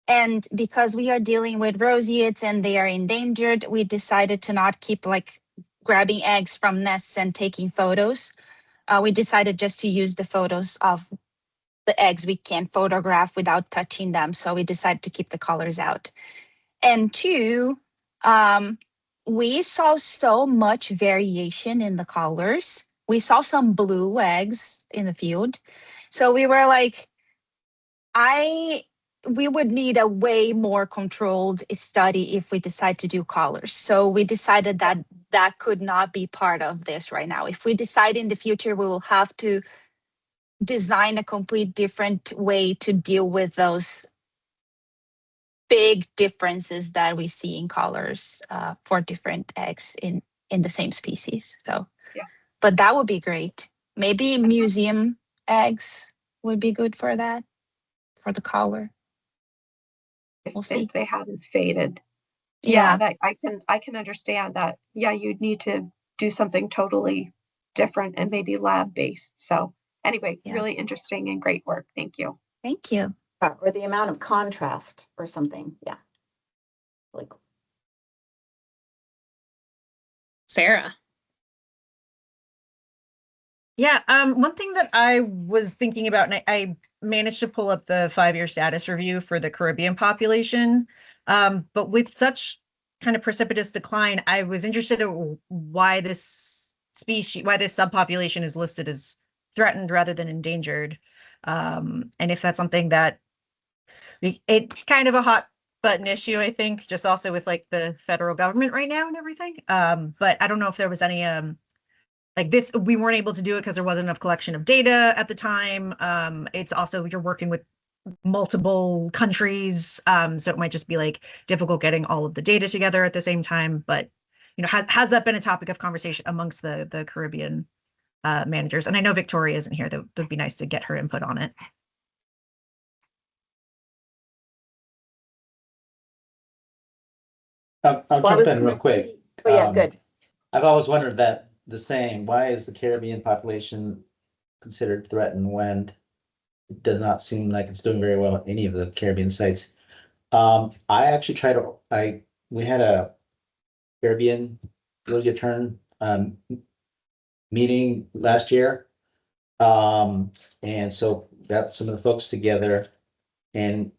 Speaker 3: And because we are dealing with roseates and they are endangered, we decided to not keep like grabbing eggs from nests and taking photos. We decided just to use the photos of the eggs we can photograph without touching them. So we decided to keep the colors out. And two, we saw so much variation in the colors. We saw some blue eggs in the field. So we were like, we would need a way more controlled study if we decide to do colors. So we decided that that could not be part of this right now. If we decide in the future, we will have to design a complete different way to deal with those big differences that we see in colors for different eggs in the same species. So,
Speaker 8: yeah,
Speaker 3: but that would be great. Maybe museum eggs would be good for that, for the color. We'll see.
Speaker 8: If they haven't faded.
Speaker 3: Yeah.
Speaker 8: That I can understand that. Yeah, you'd need to do something totally different and maybe lab based. So anyway,
Speaker 3: Yeah.
Speaker 8: Really interesting and great work. Thank you.
Speaker 3: Thank you.
Speaker 7: Or the amount of contrast or something. Yeah. Like,
Speaker 1: Sarah.
Speaker 4: Yeah, one thing that I was thinking about, and I managed to pull up the 5-year status review for the Caribbean population, but with such kind of precipitous decline, I was interested in why this subpopulation is listed as threatened rather than endangered, and if that's something that it's kind of a hot button issue, I think, just also with like the federal government right now and everything. But I don't know if there was any like this, we weren't able to do it because there wasn't enough collection of data at the time. It's also, you're working with multiple countries, so it might just be like difficult getting all of the data together at the same time. But has that been a topic of conversation amongst the Caribbean managers? And I know Victoria isn't here. That would be nice to get her input on it.
Speaker 5: I'll jump in real quick.
Speaker 7: oh yeah, good.
Speaker 5: I've always wondered that the same. Why is the Caribbean population considered threatened when it does not seem like it's doing very well at any of the Caribbean sites? I actually we had a Caribbean Roseate Tern meeting last year. And so got some of the folks together, and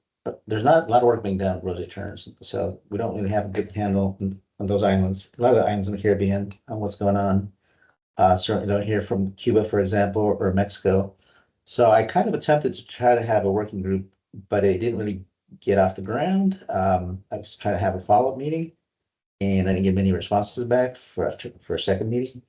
Speaker 5: there's not a lot of work being done with Roseate Terns. So we don't really have a good handle on those islands, a lot of the islands in the Caribbean, on what's going on. Certainly don't hear from Cuba, for example, or Mexico. So I kind of attempted to try to have a working group, but it didn't really get off the ground. I was trying to have a follow-up meeting, and I didn't get many responses back for a second meeting.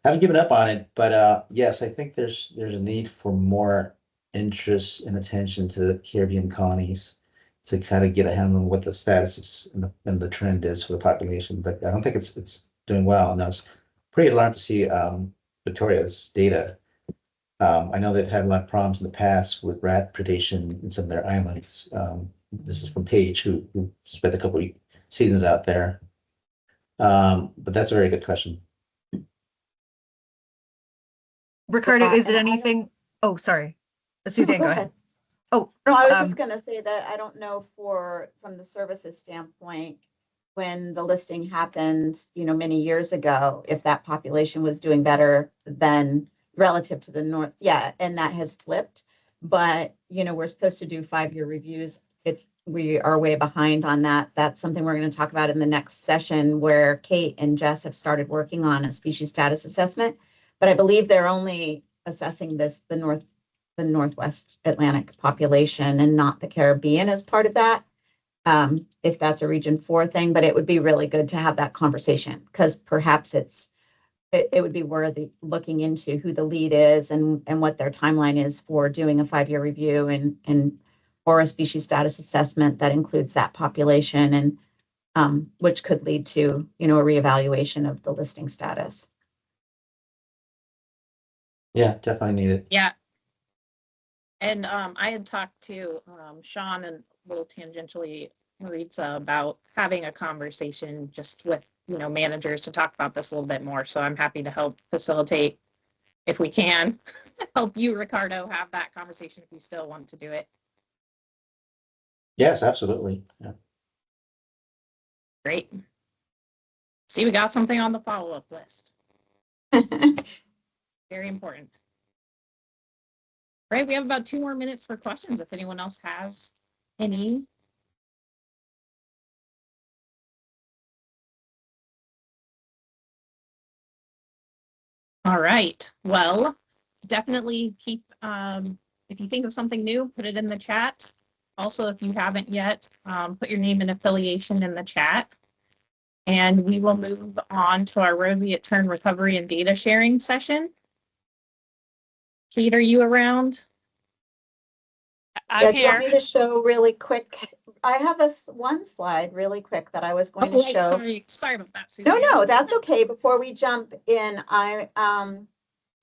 Speaker 5: I haven't given up on it, but yes, I think there's a need for more interest and attention to the Caribbean colonies to kind of get a handle on what the status is and the trend is for the population. But I don't think it's doing well. And I was pretty alarmed to see Victoria's data. I know they've had a lot of problems in the past with rat predation in some of their islands. This is from Paige, who spent a couple of seasons out there. But that's a very good question.
Speaker 4: Ricardo,
Speaker 7: Yeah,
Speaker 4: is it
Speaker 7: and I-
Speaker 4: anything? Oh, sorry. Suzanne, go ahead. Oh,
Speaker 7: No, I was just gonna say that I don't know from the services standpoint, when the listing happened, many years ago, if that population was doing better than relative to the north. Yeah, and that has flipped. But, we're supposed to do 5-year reviews. We are way behind on that. That's something we're going to talk about in the next session, where Kate and Jess have started working on a species status assessment. But I believe they're only assessing the Northwest Atlantic population and not the Caribbean as part of that. If that's a Region 4 thing, but it would be really good to have that conversation, because perhaps it would be worthy looking into who the lead is and what their timeline is for doing a 5-year review and or a species status assessment that includes that population, and which could lead to a reevaluation of the listing status.
Speaker 5: Yeah, definitely need it.
Speaker 1: Yeah. And I had talked to Sean and a little tangentially Maritza about having a conversation just with, managers to talk about this a little bit more. So I'm happy to help facilitate, if we can, help you, Ricardo, have that conversation if you still want to do it.
Speaker 5: Yes, absolutely. Yeah.
Speaker 1: Great. See, we got something on the follow-up list. Very important. Right, we have about 2 more minutes for questions if anyone else has any. All right, well, definitely keep, if you think of something new, put it in the chat. Also, if you haven't yet, put your name and affiliation in the chat. And we will move on to our Roseate Tern recovery and data sharing session. Kate, are you around?
Speaker 7: Do you want me to show really quick? I have one slide really quick that I was going to show.
Speaker 1: Sorry about that, Susan.
Speaker 7: No, that's okay. Before we jump in,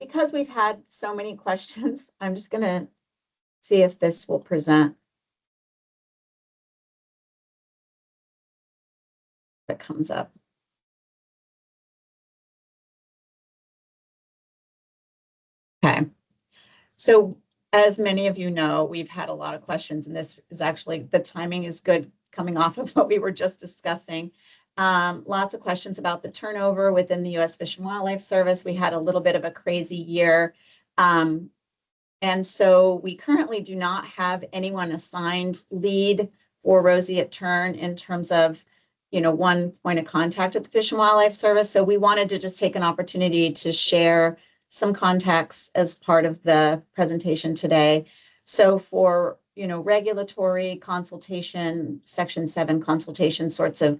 Speaker 7: because we've had so many questions, I'm just gonna see if this will present. That comes up. Okay. So as many of you know, we've had a lot of questions, and this is actually, the timing is good coming off of what we were just discussing. Lots of questions about the turnover within the U.S. Fish and Wildlife Service. We had a little bit of a crazy year. And so we currently do not have anyone assigned lead for Roseate Tern in terms of, one point of contact at the Fish and Wildlife Service. So we wanted to just take an opportunity to share some contacts as part of the presentation today. So for, regulatory consultation, Section 7 consultation sorts of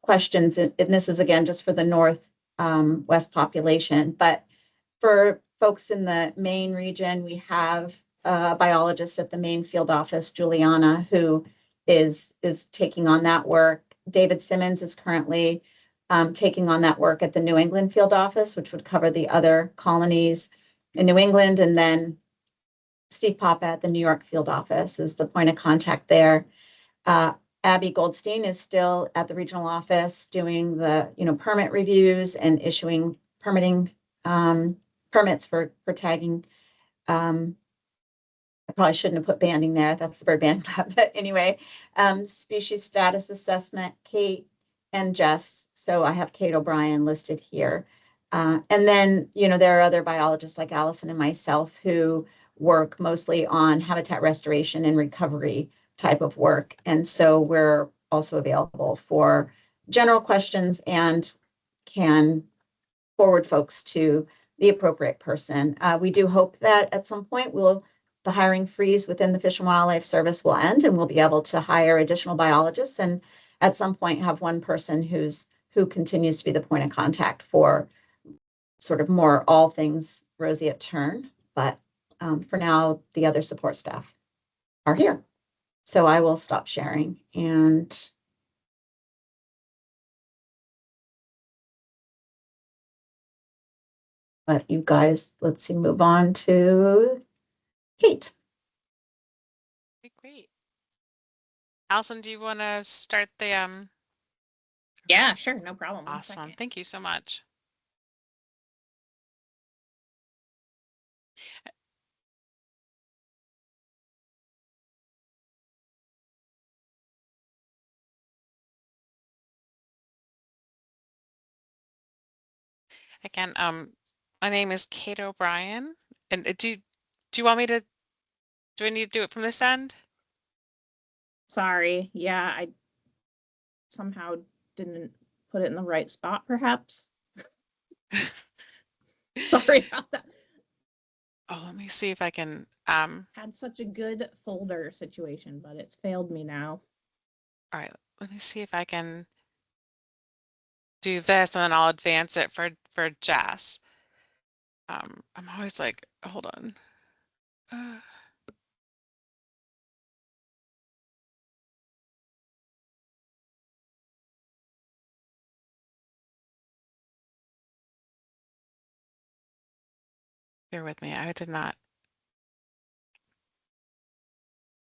Speaker 7: questions, and this is again just for the Northwest population, but for folks in the Maine region, we have a biologist at the Maine field office, Juliana, who is taking on that work. David Simmons is currently taking on that work at the New England field office, which would cover the other colonies in New England. And then Steve Papa at the New York field office is the point of contact there. Abby Goldstein is still at the regional office doing the, permit reviews and issuing permitting permits for tagging. I probably shouldn't have put banding there. That's the bird banding lab. But anyway, species status assessment, Kate and Jess. So I have Kate O'Brien listed here. And then, there are other biologists like Allison and myself who work mostly on habitat restoration and recovery type of work. And so we're also available for general questions and can forward folks to the appropriate person. We do hope that at some point the hiring freeze within the Fish and Wildlife Service will end, and we'll be able to hire additional biologists, and at some point have one person who continues to be the point of contact for sort of more all things Roseate Tern. But for now, the other support staff are here. So I will stop sharing and let you guys, let's see, move on to Kate.
Speaker 9: Great. Allison, do you want to start the
Speaker 1: Yeah, sure, no problem.
Speaker 9: Awesome. Thank you so much. Again, my name is Kate O'Brien. And do you want me to, do I need to do it from this end?
Speaker 1: Sorry. Yeah, I somehow didn't put it in the right spot, perhaps. Sorry about that.
Speaker 9: Oh, let me see if I can,
Speaker 1: Had such a good folder situation, but it's failed me now.
Speaker 9: all right, let me see if I can do this and then I'll advance it for Jess. I'm always like, hold on. Bear with me. I did not.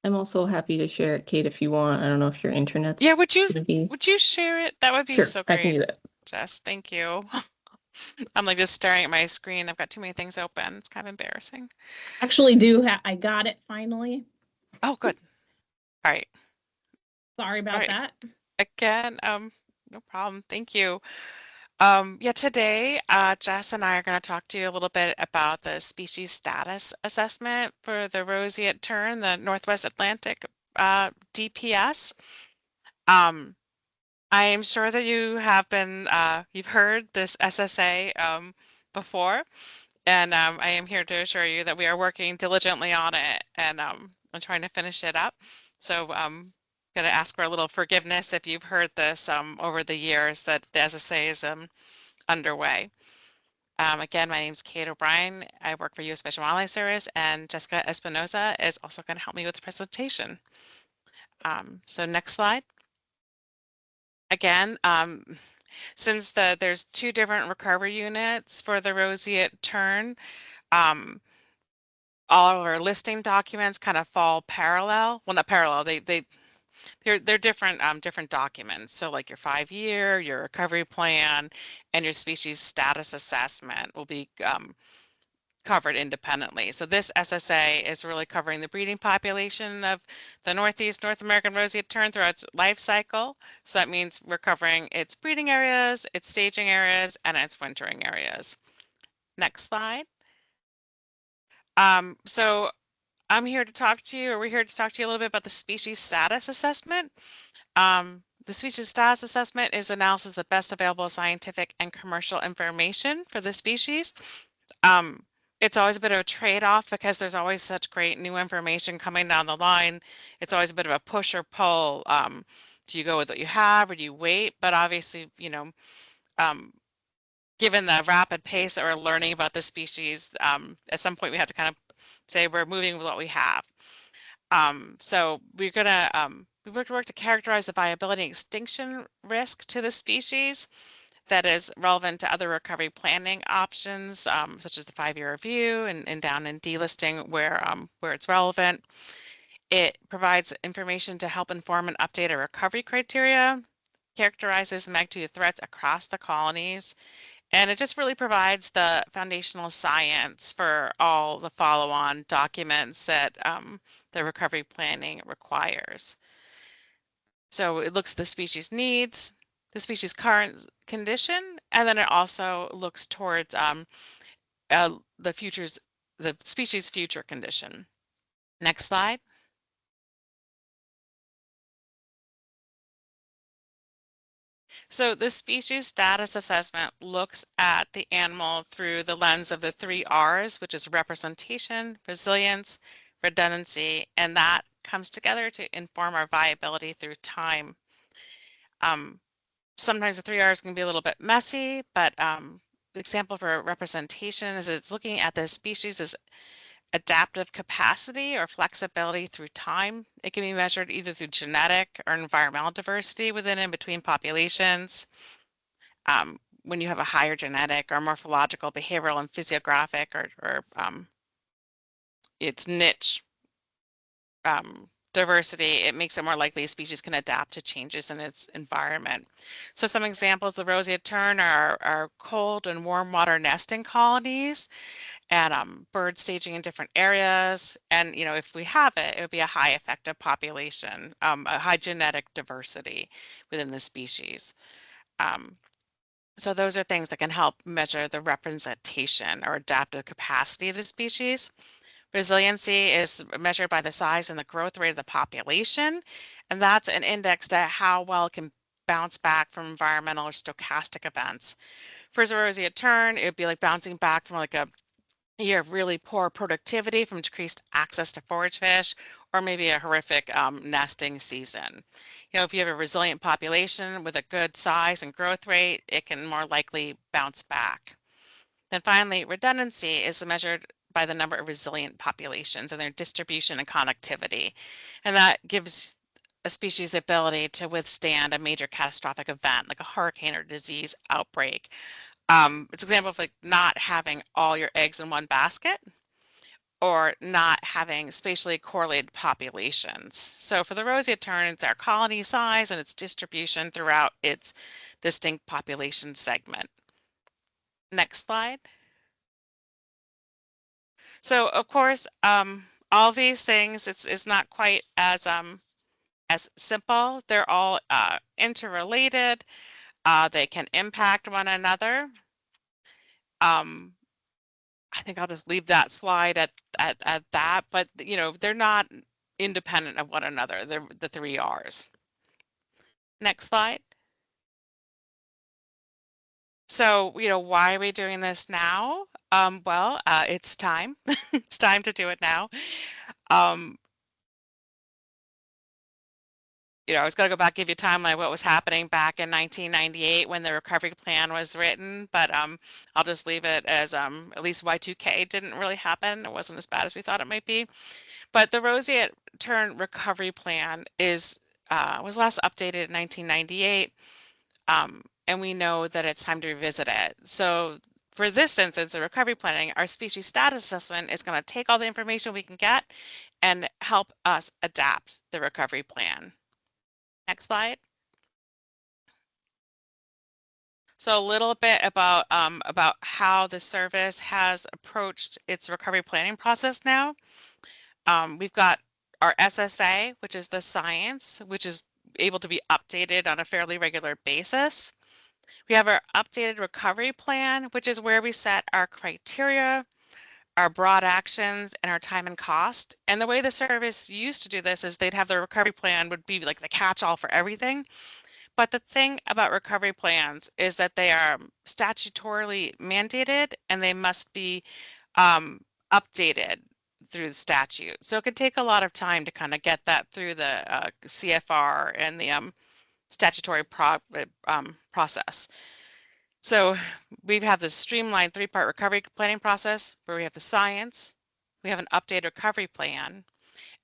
Speaker 10: I'm also happy to share it, Kate, if you want. I don't know if your internet's
Speaker 9: Yeah, would you share it? That would be
Speaker 10: Sure,
Speaker 9: so
Speaker 10: I can
Speaker 9: great,
Speaker 10: do that.
Speaker 9: Jess. Thank you. I'm like just staring at my screen. I've got too many things open. It's kind of embarrassing.
Speaker 1: Actually, I got it finally.
Speaker 9: Oh, good. All right.
Speaker 1: Sorry about
Speaker 9: All right.
Speaker 1: that.
Speaker 9: Again, no problem. Thank you. Yeah, today, Jess and I are going to talk to you a little bit about the species status assessment for the Roseate Tern, the Northwest Atlantic DPS. I am sure that you have been, you've heard this SSA before, and I am here to assure you that we are working diligently on it, and I'm trying to finish it up. So going to ask for a little forgiveness if you've heard this over the years that the SSA is underway. Again, my name is Kate O'Brien. I work for U.S. Fish and Wildlife Service, and Jessica Espinosa is also going to help me with the presentation. So next slide. Again, since there's two different recovery units for the Roseate Tern, all of our listing documents kind of fall parallel. Well, not parallel. They're different different documents. So like your 5-year, your recovery plan, and your species status assessment will be covered independently. So this SSA is really covering the breeding population of the Northeast North American Roseate Tern throughout its life cycle. So that means we're covering its breeding areas, its staging areas, and its wintering areas. Next slide. So I'm here to talk to you, or we're here to talk to you a little bit about the species status assessment. The species status assessment is analysis of best available scientific and commercial information for the species. It's always a bit of a trade-off because there's always such great new information coming down the line. It's always a bit of a push or pull. Do you go with what you have or do you wait? But obviously, you know, given the rapid pace that we're learning about the species, at some point we have to kind of say we're moving with what we have. So we're gonna we work to characterize the viability and extinction risk to the species that is relevant to other recovery planning options, such as the 5-year review and down in delisting where it's relevant. It provides information to help inform and update our recovery criteria, characterizes the magnitude of threats across the colonies, and it just really provides the foundational science for all the follow-on documents that the recovery planning requires. So it looks at the species needs, the species current condition, and then it also looks towards the species future condition. Next slide. So the species status assessment looks at the animal through the lens of the 3 R's, which is representation, resilience, redundancy, and that comes together to inform our viability through time. Sometimes the 3 R's can be a little bit messy, but the example for representation is it's looking at the species' adaptive capacity or flexibility through time. It can be measured either through genetic or environmental diversity within and between populations. When you have a higher genetic or morphological, behavioral, and physiographic or its niche diversity, it makes it more likely a species can adapt to changes in its environment. So some examples, the Roseate Tern are cold and warm water nesting colonies and bird staging in different areas. And, you know, if we have it, it would be a high effective population, a high genetic diversity within the species. So those are things that can help measure the representation or adaptive capacity of the species. Resiliency is measured by the size and the growth rate of the population, and that's an index to how well it can bounce back from environmental or stochastic events. For a roseate tern, it would be like bouncing back from like a year of really poor productivity from decreased access to forage fish, or maybe a horrific nesting season. If you have a resilient population with a good size and growth rate, it can more likely bounce back. Then finally, redundancy is measured by the number of resilient populations and their distribution and connectivity. And that gives a species the ability to withstand a major catastrophic event like a hurricane or disease outbreak. It's an example of like not having all your eggs in one basket or not having spatially correlated populations. So for the roseate tern, it's our colony size and its distribution throughout its distinct population segment. Next slide. So of course, all these things, it's not quite as simple. They're all interrelated. They can impact one another. I think I'll just leave that slide at that, but they're not independent of one another. They're the 3 R's. Next slide. So, why are we doing this now? Well, it's time. It's time to do it now. I was going to go back, give you a timeline what was happening back in 1998 when the recovery plan was written, but I'll just leave it as at least Y2K didn't really happen. It wasn't as bad as we thought it might be. But the Roseate Tern recovery plan was last updated in 1998, and we know that it's time to revisit it. So for this instance, the recovery planning, our species status assessment is going to take all the information we can get and help us adapt the recovery plan. Next slide. So a little bit about how the service has approached its recovery planning process now. We've got our SSA, which is the science, which is able to be updated on a fairly regular basis. We have our updated recovery plan, which is where we set our criteria, our broad actions, and our time and cost. And the way the service used to do this is they'd have their recovery plan would be like the catch-all for everything. But the thing about recovery plans is that they are statutorily mandated and they must be updated through the statute. So it can take a lot of time to kind of get that through the CFR and the statutory process. So we have this streamlined 3-part recovery planning process where we have the science, we have an updated recovery plan,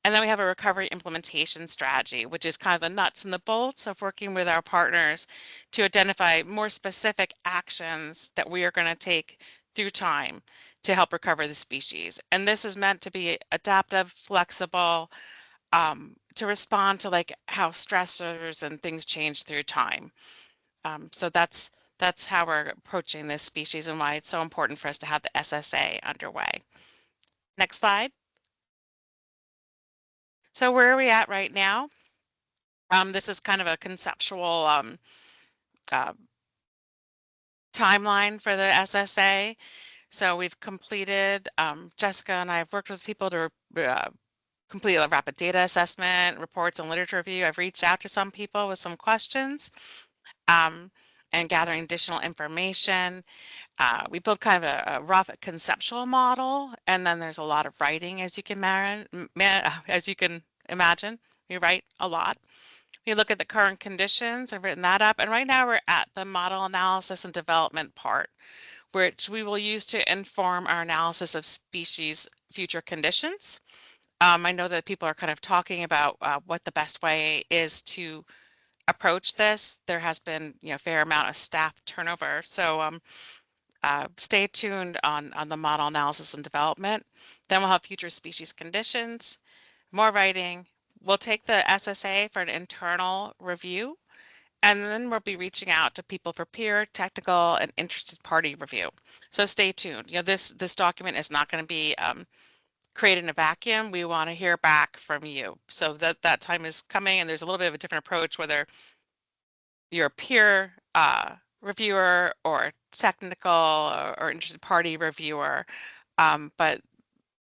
Speaker 9: and then we have a recovery implementation strategy, which is kind of the nuts and the bolts of working with our partners to identify more specific actions that we are going to take through time to help recover the species. And this is meant to be adaptive, flexible, to respond to like how stressors and things change through time. So that's how we're approaching this species and why it's so important for us to have the SSA underway. Next slide. So where are we at right now? This is kind of a conceptual timeline for the SSA. So we've completed, Jessica and I have worked with people to complete a rapid data assessment, reports and literature review. I've reached out to some people with some questions and gathering additional information. We built kind of a rough conceptual model, and then there's a lot of writing, as you can imagine. We write a lot. We look at the current conditions. I've written that up, and right now we're at the model analysis and development part, which we will use to inform our analysis of species future conditions. I know that people are kind of talking about what the best way is to approach this. There has been a fair amount of staff turnover, so stay tuned on the model analysis and development. Then we'll have future species conditions, more writing. We'll take the SSA for an internal review, and then we'll be reaching out to people for peer, technical, and interested party review. So stay tuned. This document is not going to be created in a vacuum. We want to hear back from you. So that time is coming, and there's a little bit of a different approach, whether you're a peer reviewer or technical or interested party reviewer, but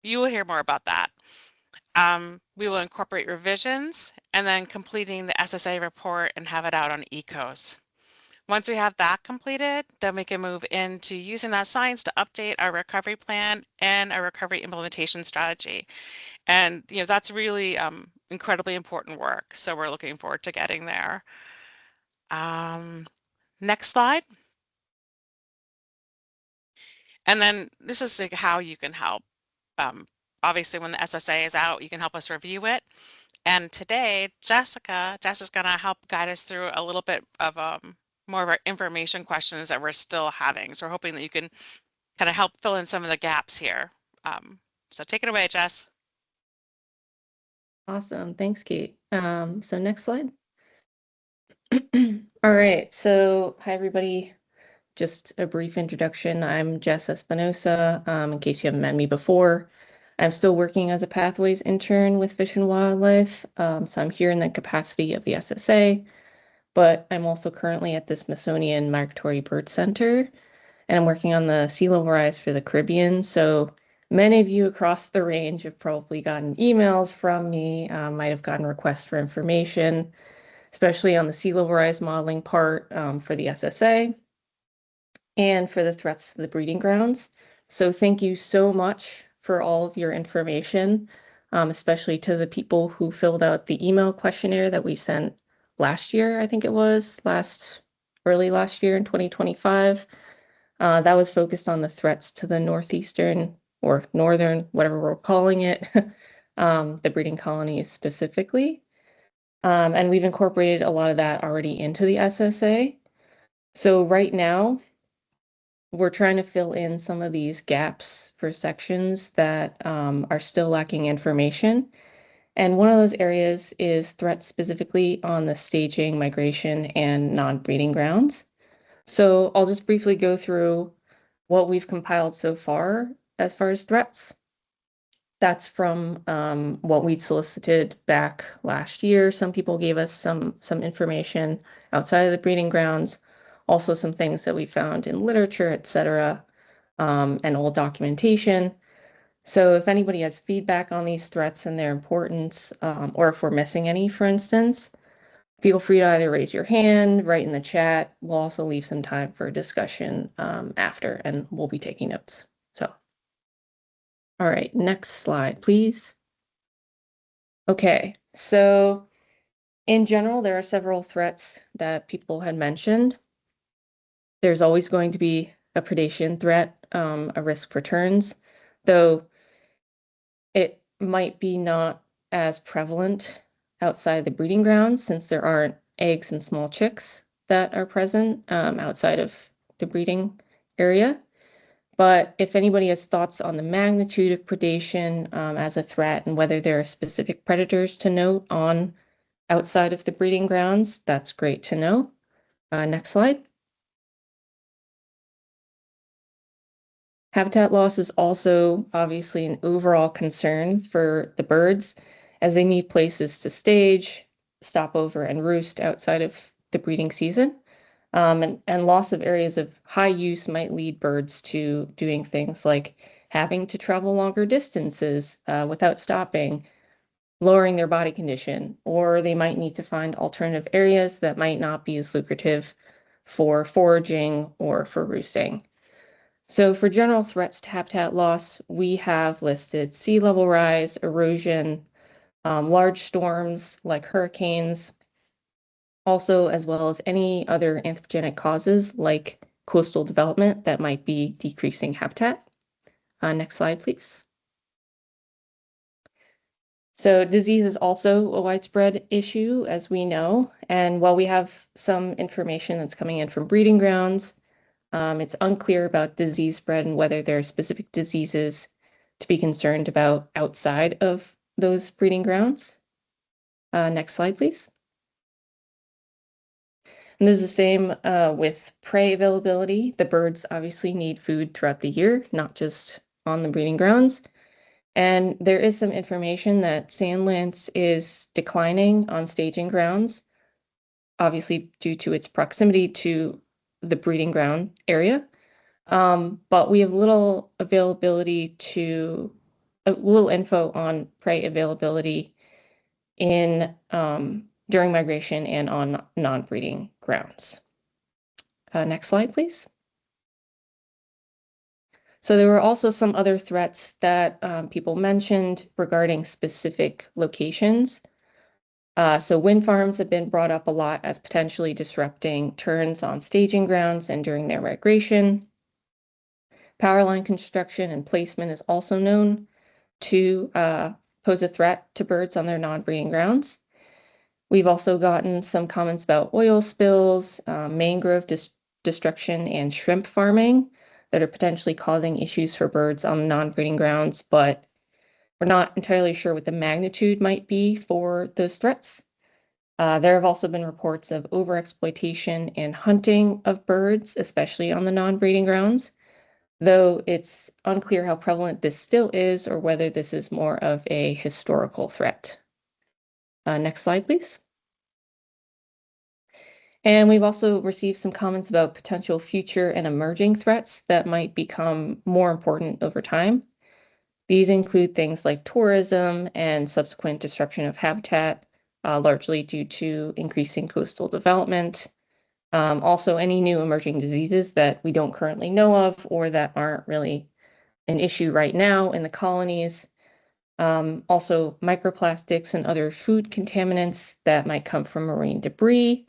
Speaker 9: you will hear more about that. We will incorporate revisions and then completing the SSA report and have it out on ECOS. Once we have that completed, then we can move into using that science to update our recovery plan and our recovery implementation strategy. And that's really incredibly important work. So we're looking forward to getting there. Next slide. And then this is like how you can help. Obviously, when the SSA is out, you can help us review it. And today, Jess is going to help guide us through a little bit of more of our information questions that we're still having. So we're hoping that you can kind of help fill in some of the gaps here. So take it away, Jess.
Speaker 10: Awesome. Thanks, Kate. So next slide. All right. So hi, everybody. Just a brief introduction. I'm Jess Espinosa. In case you haven't met me before, I'm still working as a Pathways intern with Fish and Wildlife. So I'm here in the capacity of the SSA, but I'm also currently at the Smithsonian Migratory Bird Center, and I'm working on the sea level rise for the Caribbean. So many of you across the range have probably gotten emails from me, might have gotten requests for information, especially on the sea level rise modeling part for the SSA and for the threats to the breeding grounds. So thank you so much for all of your information, especially to the people who filled out the email questionnaire that we sent last year. I think it was early last year in 2025. That was focused on the threats to the northeastern or northern, whatever we're calling it, the breeding colonies specifically. And we've incorporated a lot of that already into the SSA. So right now, we're trying to fill in some of these gaps for sections that are still lacking information. And one of those areas is threats specifically on the staging, migration, and non-breeding grounds. So I'll just briefly go through what we've compiled so far as threats. That's from what we'd solicited back last year. Some people gave us some information outside of the breeding grounds, also some things that we found in literature, etc., and old documentation. So if anybody has feedback on these threats and their importance, or if we're missing any, for instance, feel free to either raise your hand, write in the chat. We'll also leave some time for discussion after, and we'll be taking notes. So, all right, next slide, please. Okay, so in general, there are several threats that people had mentioned. There's always going to be a predation threat, a risk for terns, though it might be not as prevalent outside the breeding grounds since there aren't eggs and small chicks that are present outside of the breeding area. But if anybody has thoughts on the magnitude of predation as a threat and whether there are specific predators to note on outside of the breeding grounds, that's great to know. Next slide. Habitat loss is also obviously an overall concern for the birds as they need places to stage, stop over, and roost outside of the breeding season. And loss of areas of high use might lead birds to doing things like having to travel longer distances without stopping, lowering their body condition, or they might need to find alternative areas that might not be as lucrative for foraging or for roosting. So for general threats to habitat loss, we have listed sea level rise, erosion, large storms like hurricanes, also as well as any other anthropogenic causes like coastal development that might be decreasing habitat. Next slide, please. So disease is also a widespread issue, as we know, and while we have some information that's coming in from breeding grounds, it's unclear about disease spread and whether there are specific diseases to be concerned about outside of those breeding grounds. Next slide, please. And this is the same with prey availability. The birds obviously need food throughout the year, not just on the breeding grounds. And there is some information that sand lance is declining on staging grounds, obviously due to its proximity to the breeding ground area. But we have little info on prey availability in during migration and on non-breeding grounds. Next slide, please. So there were also some other threats that people mentioned regarding specific locations. So wind farms have been brought up a lot as potentially disrupting terns on staging grounds and during their migration. Power line construction and placement is also known to pose a threat to birds on their non-breeding grounds. We've also gotten some comments about oil spills, mangrove destruction, and shrimp farming that are potentially causing issues for birds on the non-breeding grounds, but we're not entirely sure what the magnitude might be for those threats. There have also been reports of overexploitation and hunting of birds, especially on the non-breeding grounds, though it's unclear how prevalent this still is or whether this is more of a historical threat. Next slide, please. And we've also received some comments about potential future and emerging threats that might become more important over time. These include things like tourism and subsequent disruption of habitat, largely due to increasing coastal development. Also, any new emerging diseases that we don't currently know of or that aren't really an issue right now in the colonies. Also, microplastics and other food contaminants that might come from marine debris,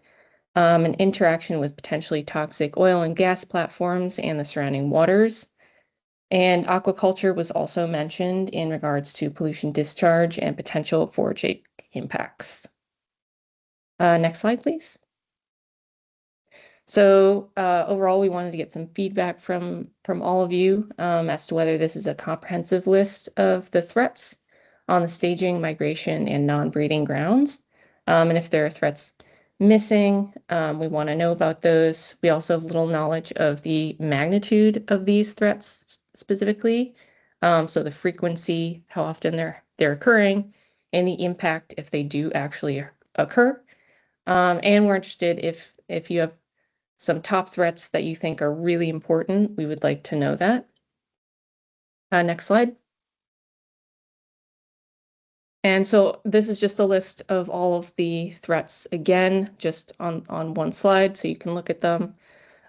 Speaker 10: and interaction with potentially toxic oil and gas platforms and the surrounding waters. And aquaculture was also mentioned in regards to pollution discharge and potential foraging impacts. Next slide, please. So overall, we wanted to get some feedback from all of you as to whether this is a comprehensive list of the threats on the staging, migration, and non-breeding grounds. And if there are threats missing, we want to know about those. We also have little knowledge of the magnitude of these threats specifically. So the frequency, how often they're occurring, and the impact if they do actually occur. And we're interested if you have some top threats that you think are really important, we would like to know that. Next slide. And so this is just a list of all of the threats again, just on one slide, so you can look at them.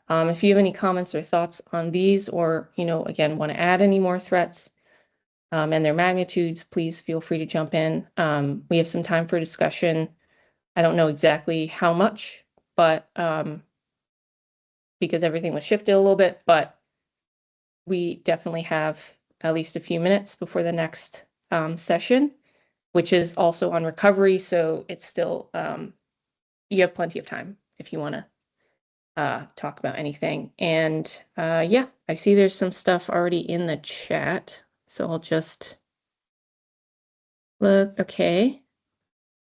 Speaker 10: If you have any comments or thoughts on these, or, again, want to add any more threats and their magnitudes, please feel free to jump in. We have some time for discussion. I don't know exactly how much, but because everything was shifted a little bit, but we definitely have at least a few minutes before the next session, which is also on recovery. So it's still, you have plenty of time if you want to talk about anything. And yeah, I see there's some stuff already in the chat. So I'll just look. Okay,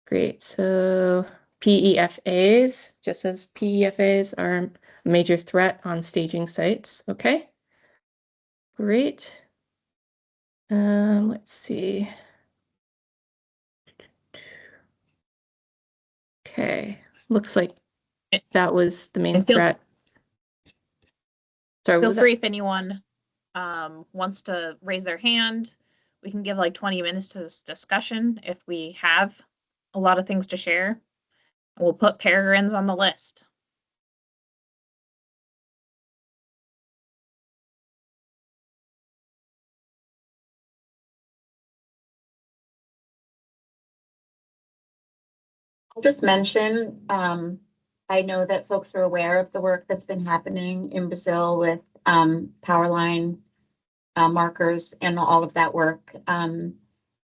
Speaker 10: great. So PEFAs, just says PEFAs are a major threat on staging sites. Okay, great. Let's see. Okay, looks like that was the main threat. Sorry,
Speaker 1: feel free if anyone wants to raise their hand. We can give like 20 minutes to this discussion if we have a lot of things to share. We'll put peregrines on the list.
Speaker 7: I'll just mention, I know that folks are aware of the work that's been happening in Brazil with power line markers and all of that work.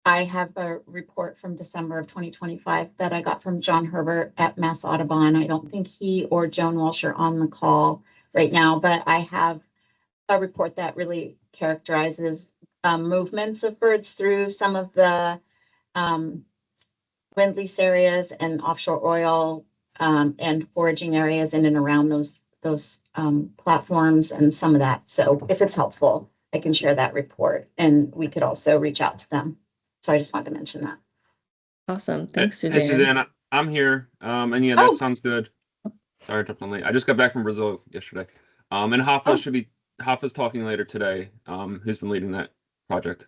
Speaker 7: I have a report from December of 2025 that I got from John Herbert at Mass Audubon. I don't think he or Joan Walsh are on the call right now, but I have a report that really characterizes movements of birds through some of the wind lease areas and offshore oil and foraging areas in and around those platforms and some of that. So if it's helpful, I can share that report, and we could also reach out to them. So I just wanted to mention that.
Speaker 10: Awesome. Thanks, Suzanne.
Speaker 11: Hey, Suzanne, I'm here. And yeah, that sounds good. Sorry, I jumped on late. I just got back from Brazil yesterday. And Hafa's talking later today. Who's been leading that project?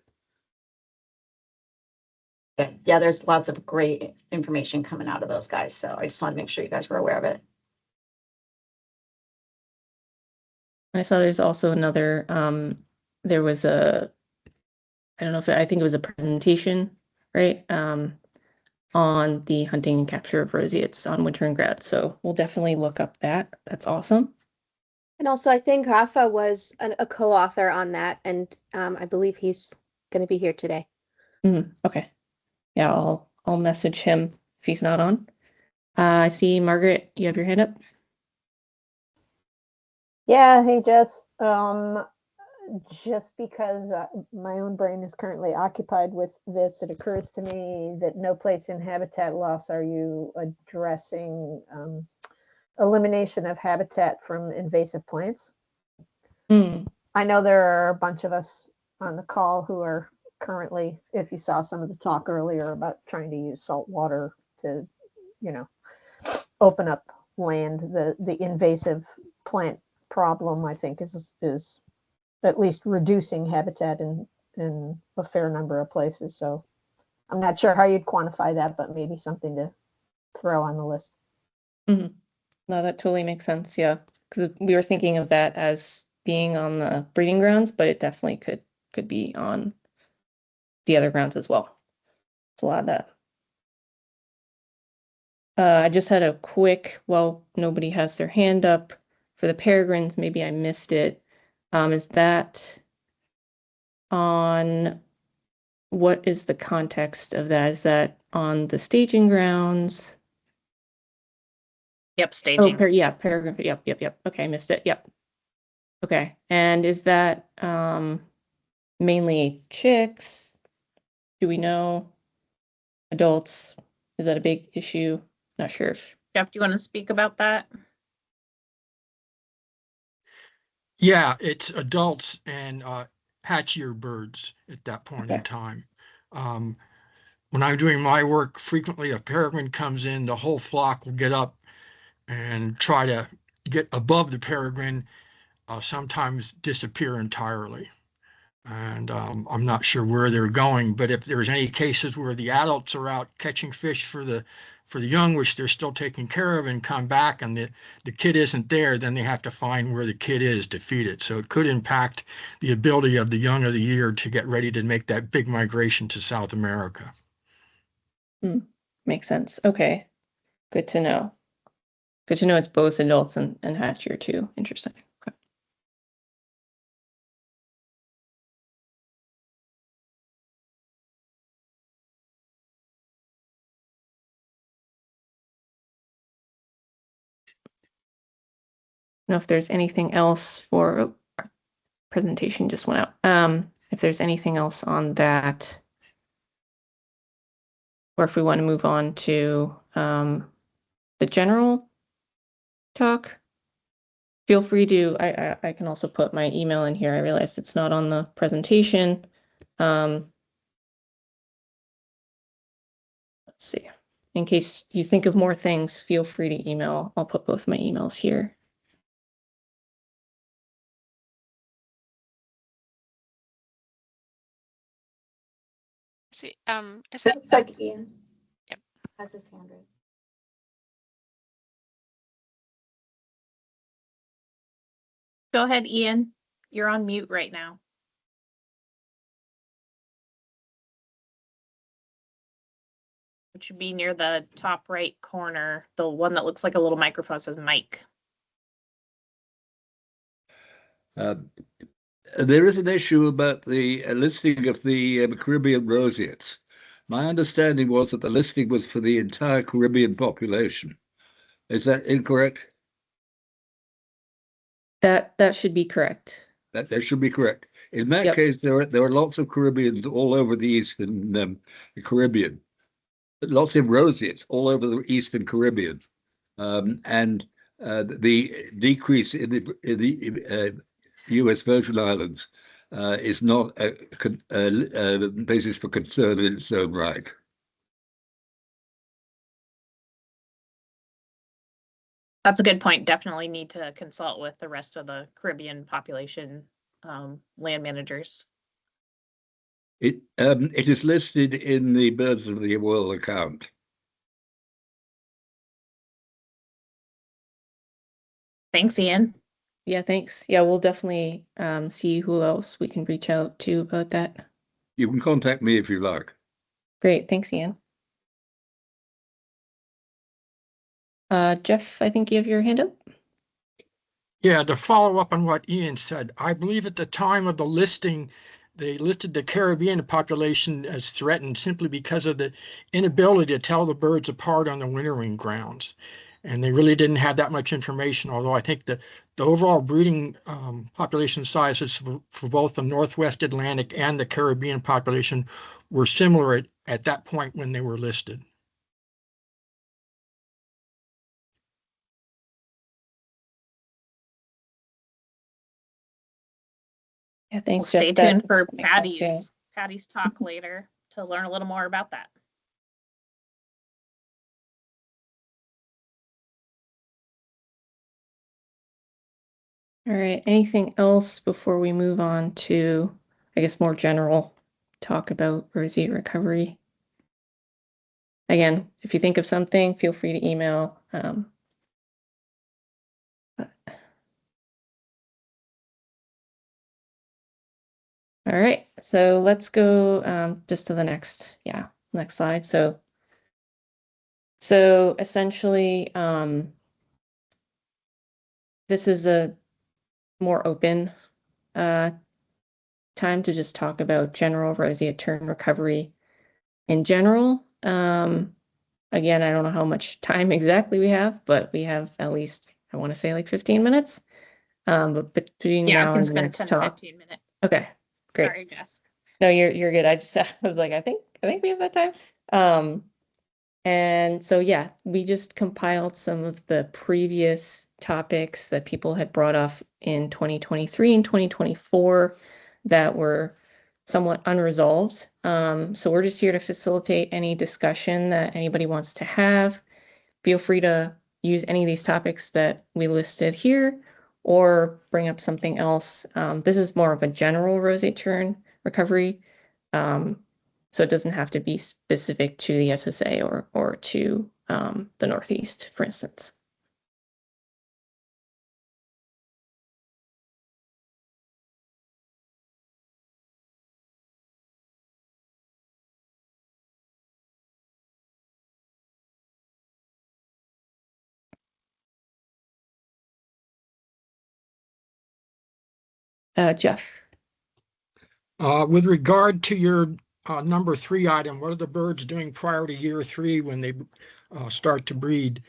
Speaker 7: Yeah, there's lots of great information coming out of those guys. So I just want to make sure you guys were aware of it.
Speaker 10: I saw there's also another, there was I don't know if I think it was a presentation, right? On the hunting and capture of roseates on Winter and Grad. So we'll definitely look up that. That's awesome.
Speaker 12: And also, I think Rafa was a co-author on that, and I believe he's going to be here today.
Speaker 10: Okay. Yeah, I'll message him if he's not on. I see Margaret, you have your hand up.
Speaker 13: Yeah, hey Jess. Just because my own brain is currently occupied with this, it occurs to me that no place in habitat loss are you addressing elimination of habitat from invasive plants. I know there are a bunch of us on the call who are currently, if you saw some of the talk earlier about trying to use salt water to, open up land, the invasive plant problem, I think, is at least reducing habitat in a fair number of places. So I'm not sure how you'd quantify that, but maybe something to throw on the list.
Speaker 10: No, that totally makes sense. Yeah, because we were thinking of that as being on the breeding grounds, but it definitely could be on the other grounds as well. So a lot of that. I just had a quick, well, nobody has their hand up for the peregrines. Maybe I missed it. Is that on, what is the context of that? Is that on the staging grounds?
Speaker 1: Yep, staging.
Speaker 10: Yeah, peregrine. Yep. Okay, I missed it. Yep. Okay, and is that mainly chicks? Do we know? Adults? Is that a big issue? Not sure.
Speaker 1: Jeff, do you want to speak about that?
Speaker 14: Yeah, it's adults and hatchier birds at that point in time. When I'm doing my work, frequently a peregrine comes in, the whole flock will get up and try to get above the peregrine, sometimes disappear entirely. And I'm not sure where they're going, but if there's any cases where the adults are out catching fish for the young, which they're still taking care of, and come back and the kid isn't there, then they have to find where the kid is to feed it. So it could impact the ability of the young of the year to get ready to make that big migration to South America.
Speaker 10: Makes sense. Okay. Good to know. Good to know it's both adults and hatchier too. Interesting. Okay. Know if there's anything else for our presentation just went out. If there's anything else on that, or if we want to move on to the general talk, feel free to, I can also put my email in here. I realized it's not on the presentation. Let's see. In case you think of more things, feel free to email. I'll put both my emails here.
Speaker 9: See,
Speaker 7: It's like Ian.
Speaker 9: Yep.
Speaker 7: Has his hand raised.
Speaker 1: Go ahead, Ian. You're on mute right now. It should be near the top right corner, the one that looks like a little microphone says mic.
Speaker 15: There is an issue about the listing of the Caribbean roseates. My understanding was that the listing was for the entire Caribbean population. Is that incorrect?
Speaker 10: That should be correct.
Speaker 15: That should be correct. In that case, there are lots of Caribbeans all over the eastern the Caribbean. Lots of roseates all over the eastern Caribbean, and the decrease in the U.S. Virgin Islands is not a basis for concern in its own right.
Speaker 1: That's a good point. Definitely need to consult with the rest of the Caribbean population land managers.
Speaker 15: It is listed in the Birds of the World account.
Speaker 1: Thanks, Ian.
Speaker 10: Yeah, thanks. Yeah, we'll definitely see who else we can reach out to about that.
Speaker 15: You can contact me if you like.
Speaker 10: Great, thanks, Ian. Jeff, I think you have your hand up.
Speaker 14: Yeah, to follow up on what Ian said, I believe at the time of the listing, they listed the Caribbean population as threatened simply because of the inability to tell the birds apart on the wintering grounds. And they really didn't have that much information, although I think the overall breeding population sizes for both the Northwest Atlantic and the Caribbean population were similar at that point when they were listed.
Speaker 10: Yeah, thanks,
Speaker 1: We'll
Speaker 10: Jeff.
Speaker 1: stay tuned for
Speaker 10: makes sense, yeah.
Speaker 1: Patty's talk later to learn a little more about that.
Speaker 10: All right, anything else before we move on to, I guess, more general talk about roseate recovery? Again, if you think of something, feel free to email. All right, so let's go just to the next slide. So essentially, this is a more open time to just talk about general roseate tern recovery in general. Again, I don't know how much time exactly we have, but we have at least, I want to say like 15 minutes. But between now and the next
Speaker 1: 10
Speaker 10: talk.
Speaker 1: to 15 minutes.
Speaker 10: Okay, great.
Speaker 1: Sorry, Jess.
Speaker 10: No, you're good. I was like, I think we have that time. And so yeah, we just compiled some of the previous topics that people had brought up in 2023 and 2024 that were somewhat unresolved. So we're just here to facilitate any discussion that anybody wants to have. Feel free to use any of these topics that we listed here or bring up something else. This is more of a general roseate tern recovery. So it doesn't have to be specific to the SSA or to the Northeast, for instance. Jeff.
Speaker 14: With regard to your number 3 item, what are the birds doing prior to year 3 when they start to breed?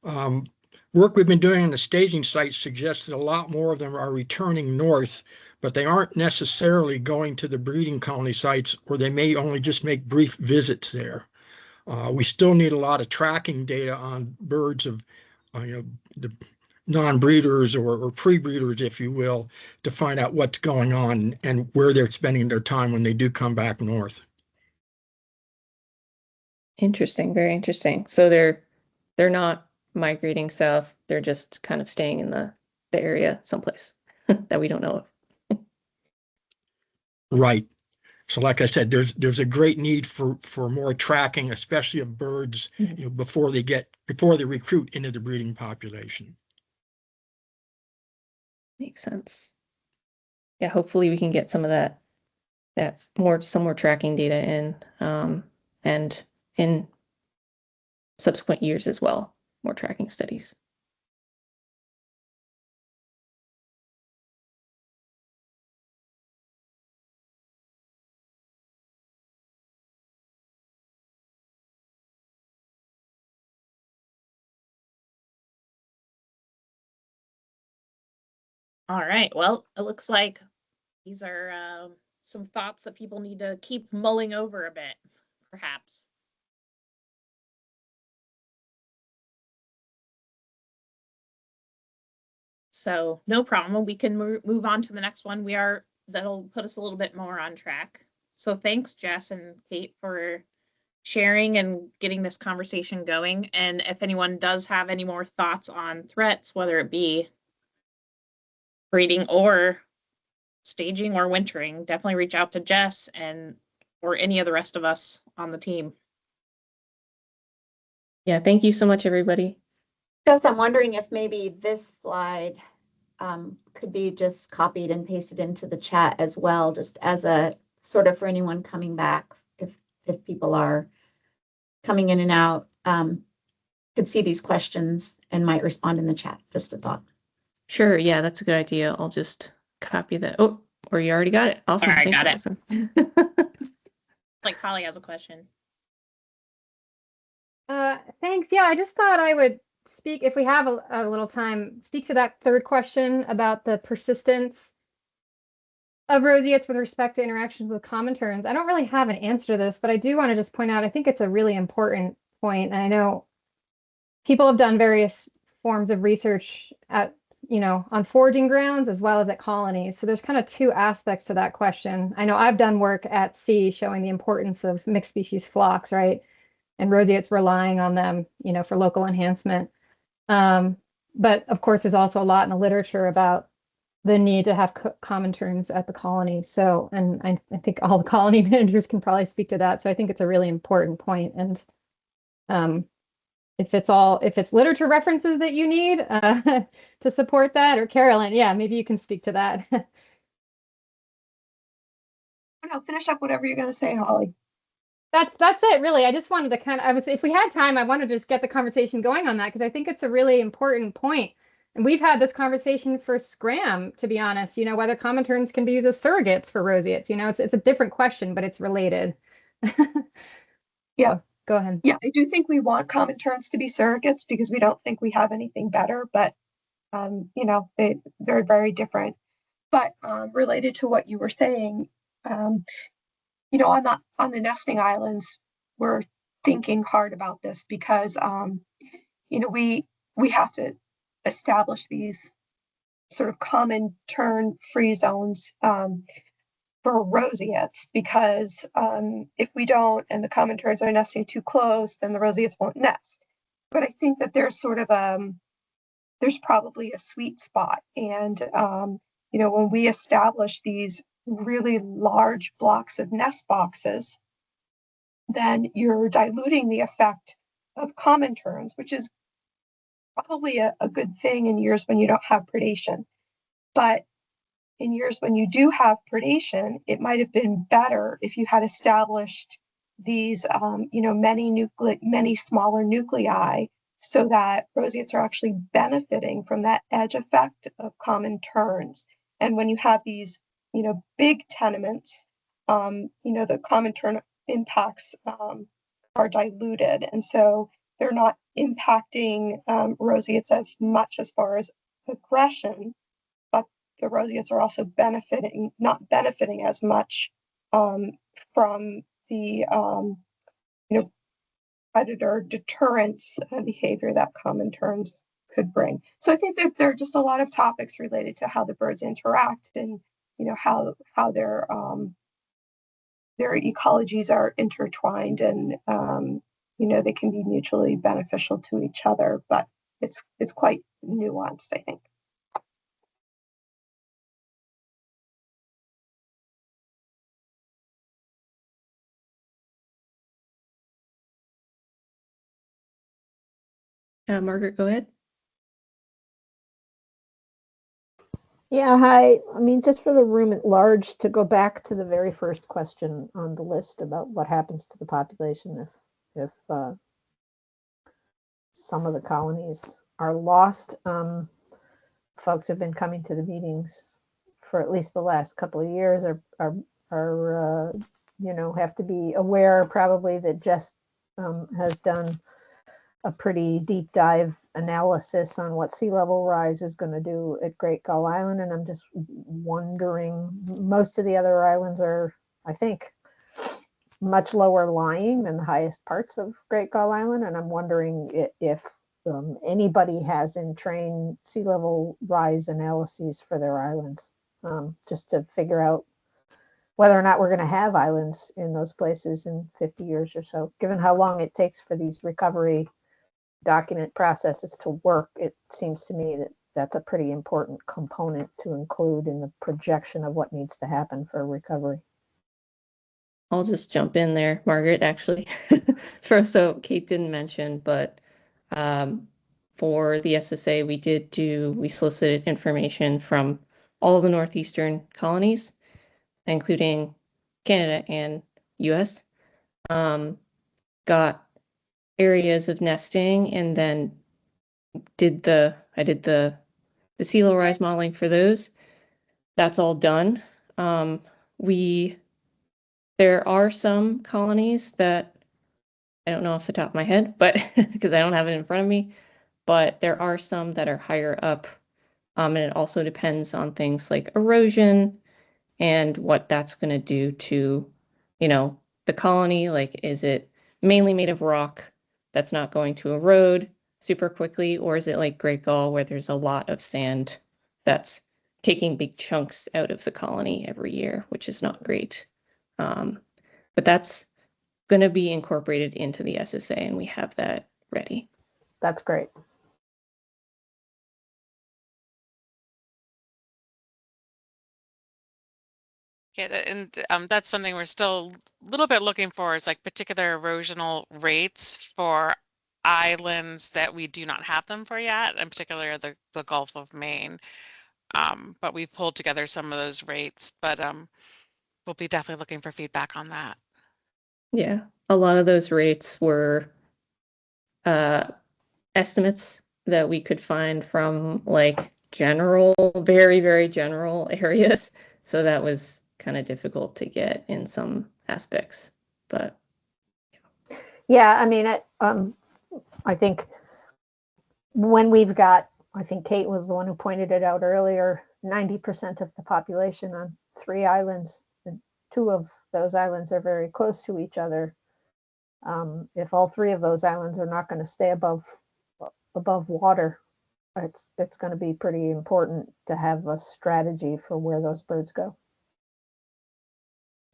Speaker 14: Work we've been doing on the staging sites suggests that a lot more of them are returning north, but they aren't necessarily going to the breeding colony sites, or they may only just make brief visits there. We still need a lot of tracking data on birds of the non-breeders or pre-breeders, if you will, to find out what's going on and where they're spending their time when they do come back north.
Speaker 10: Interesting, very interesting. So they're not migrating south, they're just kind of staying in the area someplace that we don't know of.
Speaker 14: Right. So like I said, there's a great need for more tracking, especially of birds, before they recruit into the breeding population.
Speaker 10: Makes sense. Yeah, hopefully we can get some of some more tracking data in, and in subsequent years as well, more tracking studies.
Speaker 1: All right. Well, it looks like these are some thoughts that people need to keep mulling over a bit, perhaps. So no problem. We can move on to the next one. That'll put us a little bit more on track. So thanks, Jess and Kate, for sharing and getting this conversation going. And if anyone does have any more thoughts on threats, whether it be breeding or staging or wintering, definitely reach out to Jess and or any of the rest of us on the team.
Speaker 10: Yeah, thank you so much, everybody.
Speaker 7: Jess, I'm wondering if maybe this slide could be just copied and pasted into the chat as well, just as a sort of for anyone coming back, if people are coming in and out, could see these questions and might respond in the chat. Just a thought.
Speaker 10: Sure, yeah, that's a good idea. I'll just copy that. Oh, or you already got it. Awesome.
Speaker 1: All right,
Speaker 10: Thanks,
Speaker 1: got it.
Speaker 10: Allison.
Speaker 1: Like Holly has a question.
Speaker 16: Thanks. Yeah, I just thought I would speak, if we have a little time, speak to that third question about the persistence of roseates with respect to interactions with common terns. I don't really have an answer to this, but I do want to just point out, I think it's a really important point. And I know people have done various forms of research at, on foraging grounds as well as at colonies. So there's kind of two aspects to that question. I know I've done work at sea showing the importance of mixed species flocks, right? And roseates relying on them, for local enhancement. But of course, there's also a lot in the literature about the need to have common terns at the colony. So, and I think all the colony managers can probably speak to that. So I think it's a really important point. And if it's literature references that you need to support that, or Carolyn, yeah, maybe you can speak to that.
Speaker 8: No, finish up whatever you're going to say, Holly.
Speaker 16: That's it, really. I just wanted to if we had time, I wanted to just get the conversation going on that, because I think it's a really important point. And we've had this conversation for Scram, to be honest, whether common terns can be used as surrogates for roseates. It's a different question, but it's related.
Speaker 8: Yeah.
Speaker 16: So, go ahead.
Speaker 8: Yeah, I do think we want common terns to be surrogates because we don't think we have anything better, but they're very different. But related to what you were saying, on the nesting islands, we're thinking hard about this because we have to establish these sort of common tern free zones for roseates, because if we don't and the common terns are nesting too close, then the roseates won't nest. But I think that there's sort of there's probably a sweet spot, and when we establish these really large blocks of nest boxes, then you're diluting the effect of common terns, which is probably a good thing in years when you don't have predation. But in years when you do have predation, it might have been better if you had established these, many smaller nuclei, so that roseates are actually benefiting from that edge effect of common terns. And when you have these, big tenements, the common tern impacts are diluted. And so they're not impacting roseates as much as far as aggression, but the roseates are also not benefiting as much from the predator deterrence behavior that common terns could bring. So I think that there are just a lot of topics related to how the birds interact, and how their ecologies are intertwined, and they can be mutually beneficial to each other. But it's quite nuanced, I think.
Speaker 10: Margaret, go ahead.
Speaker 13: Yeah, hi. I mean, just for the room at large, to go back to the very first question on the list about what happens to the population if some of the colonies are lost. Folks have been coming to the meetings for at least the last couple of years are have to be aware probably that Jess has done a pretty deep dive analysis on what sea level rise is going to do at Great Gull Island. And I'm just wondering, most of the other islands are, I think, much lower lying than the highest parts of Great Gull Island. And I'm wondering if anybody has in train sea level rise analyses for their islands, just to figure out whether or not we're going to have islands in those places in 50 years or so. Given how long it takes for these recovery document processes to work, it seems to me that that's a pretty important component to include in the projection of what needs to happen for recovery.
Speaker 10: I'll just jump in there, Margaret, actually. So Kate didn't mention, but for the SSA, we solicited information from all of the northeastern colonies, including Canada and US. Got areas of nesting, and then I did the sea level rise modeling for those. That's all done. There are some colonies that I don't know off the top of my head, but because I don't have it in front of me, but there are some that are higher up. And it also depends on things like erosion and what that's going to do to, the colony. Like, is it mainly made of rock that's not going to erode super quickly, or is it like Great Gull where there's a lot of sand that's taking big chunks out of the colony every year, which is not great. But that's going to be incorporated into the SSA, and we have that ready.
Speaker 13: That's great.
Speaker 9: Okay, and that's something we're still a little bit looking for, is like particular erosional rates for islands that we do not have them for yet, in particular the Gulf of Maine. But we've pulled together some of those rates, but we'll be definitely looking for feedback on that.
Speaker 10: Yeah, a lot of those rates were estimates that we could find from like general, very, very general areas. So that was kind of difficult to get in some aspects, but.
Speaker 13: Yeah, I mean, I think when we've got, I think Kate was the one who pointed it out earlier, 90% of the population on 3 islands, and 2 of those islands are very close to each other. If all 3 of those islands are not going to stay above water, it's going to be pretty important to have a strategy for where those birds go.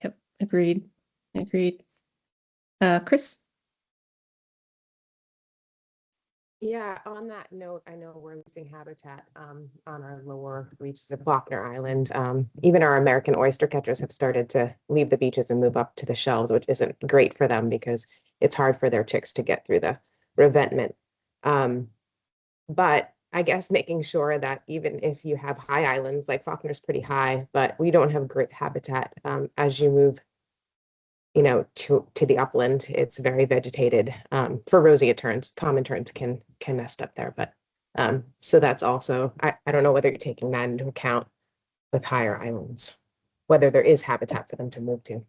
Speaker 10: Yep, agreed. Chris?
Speaker 17: Yeah, on that note, I know we're losing habitat on our lower reaches of Faulkner Island. Even our American oyster catchers have started to leave the beaches and move up to the shelves, which isn't great for them because it's hard for their chicks to get through the revetment. But I guess making sure that even if you have high islands, like Faulkner's pretty high, but we don't have great habitat as you move to the upland, it's very vegetated. For Roseate terns, common terns can nest up there, but so that's also, I don't know whether you're taking that into account with higher islands, whether there is habitat for them to move to.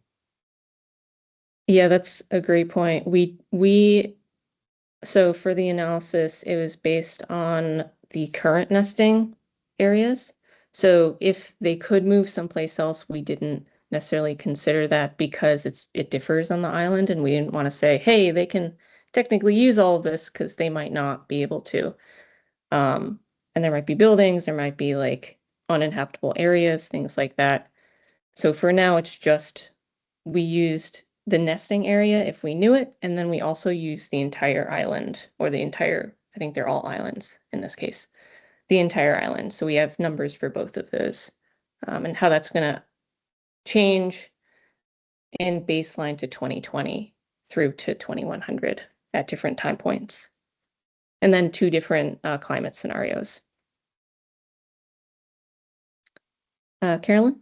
Speaker 10: Yeah, that's a great point. So for the analysis, it was based on the current nesting areas. So if they could move someplace else, we didn't necessarily consider that because it differs on the island, and we didn't want to say, hey, they can technically use all of this because they might not be able to. And there might be buildings, there might be like uninhabitable areas, things like that. So for now, it's just we used the nesting area if we knew it, and then we also used the entire island, or the entire, I think they're all islands in this case, the entire island. So we have numbers for both of those, and how that's going to change in baseline to 2020 through to 2100 at different time points. And then 2 different climate scenarios. Carolyn?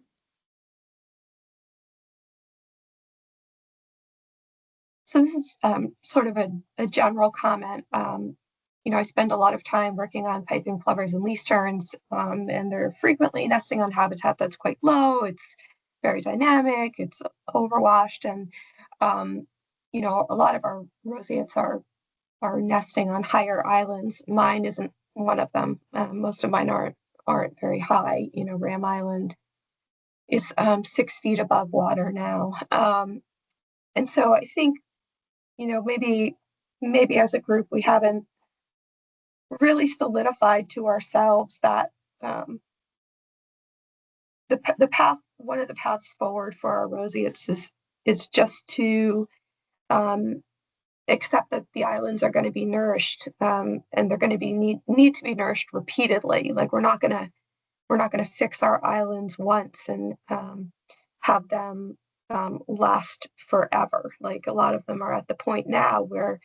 Speaker 8: So this is sort of a general comment. I spend a lot of time working on piping plovers and least terns, and they're frequently nesting on habitat that's quite low. It's very dynamic, it's overwashed, and a lot of our roseates are nesting on higher islands. Mine isn't one of them. Most of mine aren't very high. Ram Island is 6 feet above water now, and so I think maybe as a group we haven't really solidified to ourselves that the path the paths forward for our roseates is just to accept that the islands are going to be nourished, and they're going to be need to be nourished repeatedly. Like we're not going to fix our islands once and have them last forever. Like a lot of them are at the point now where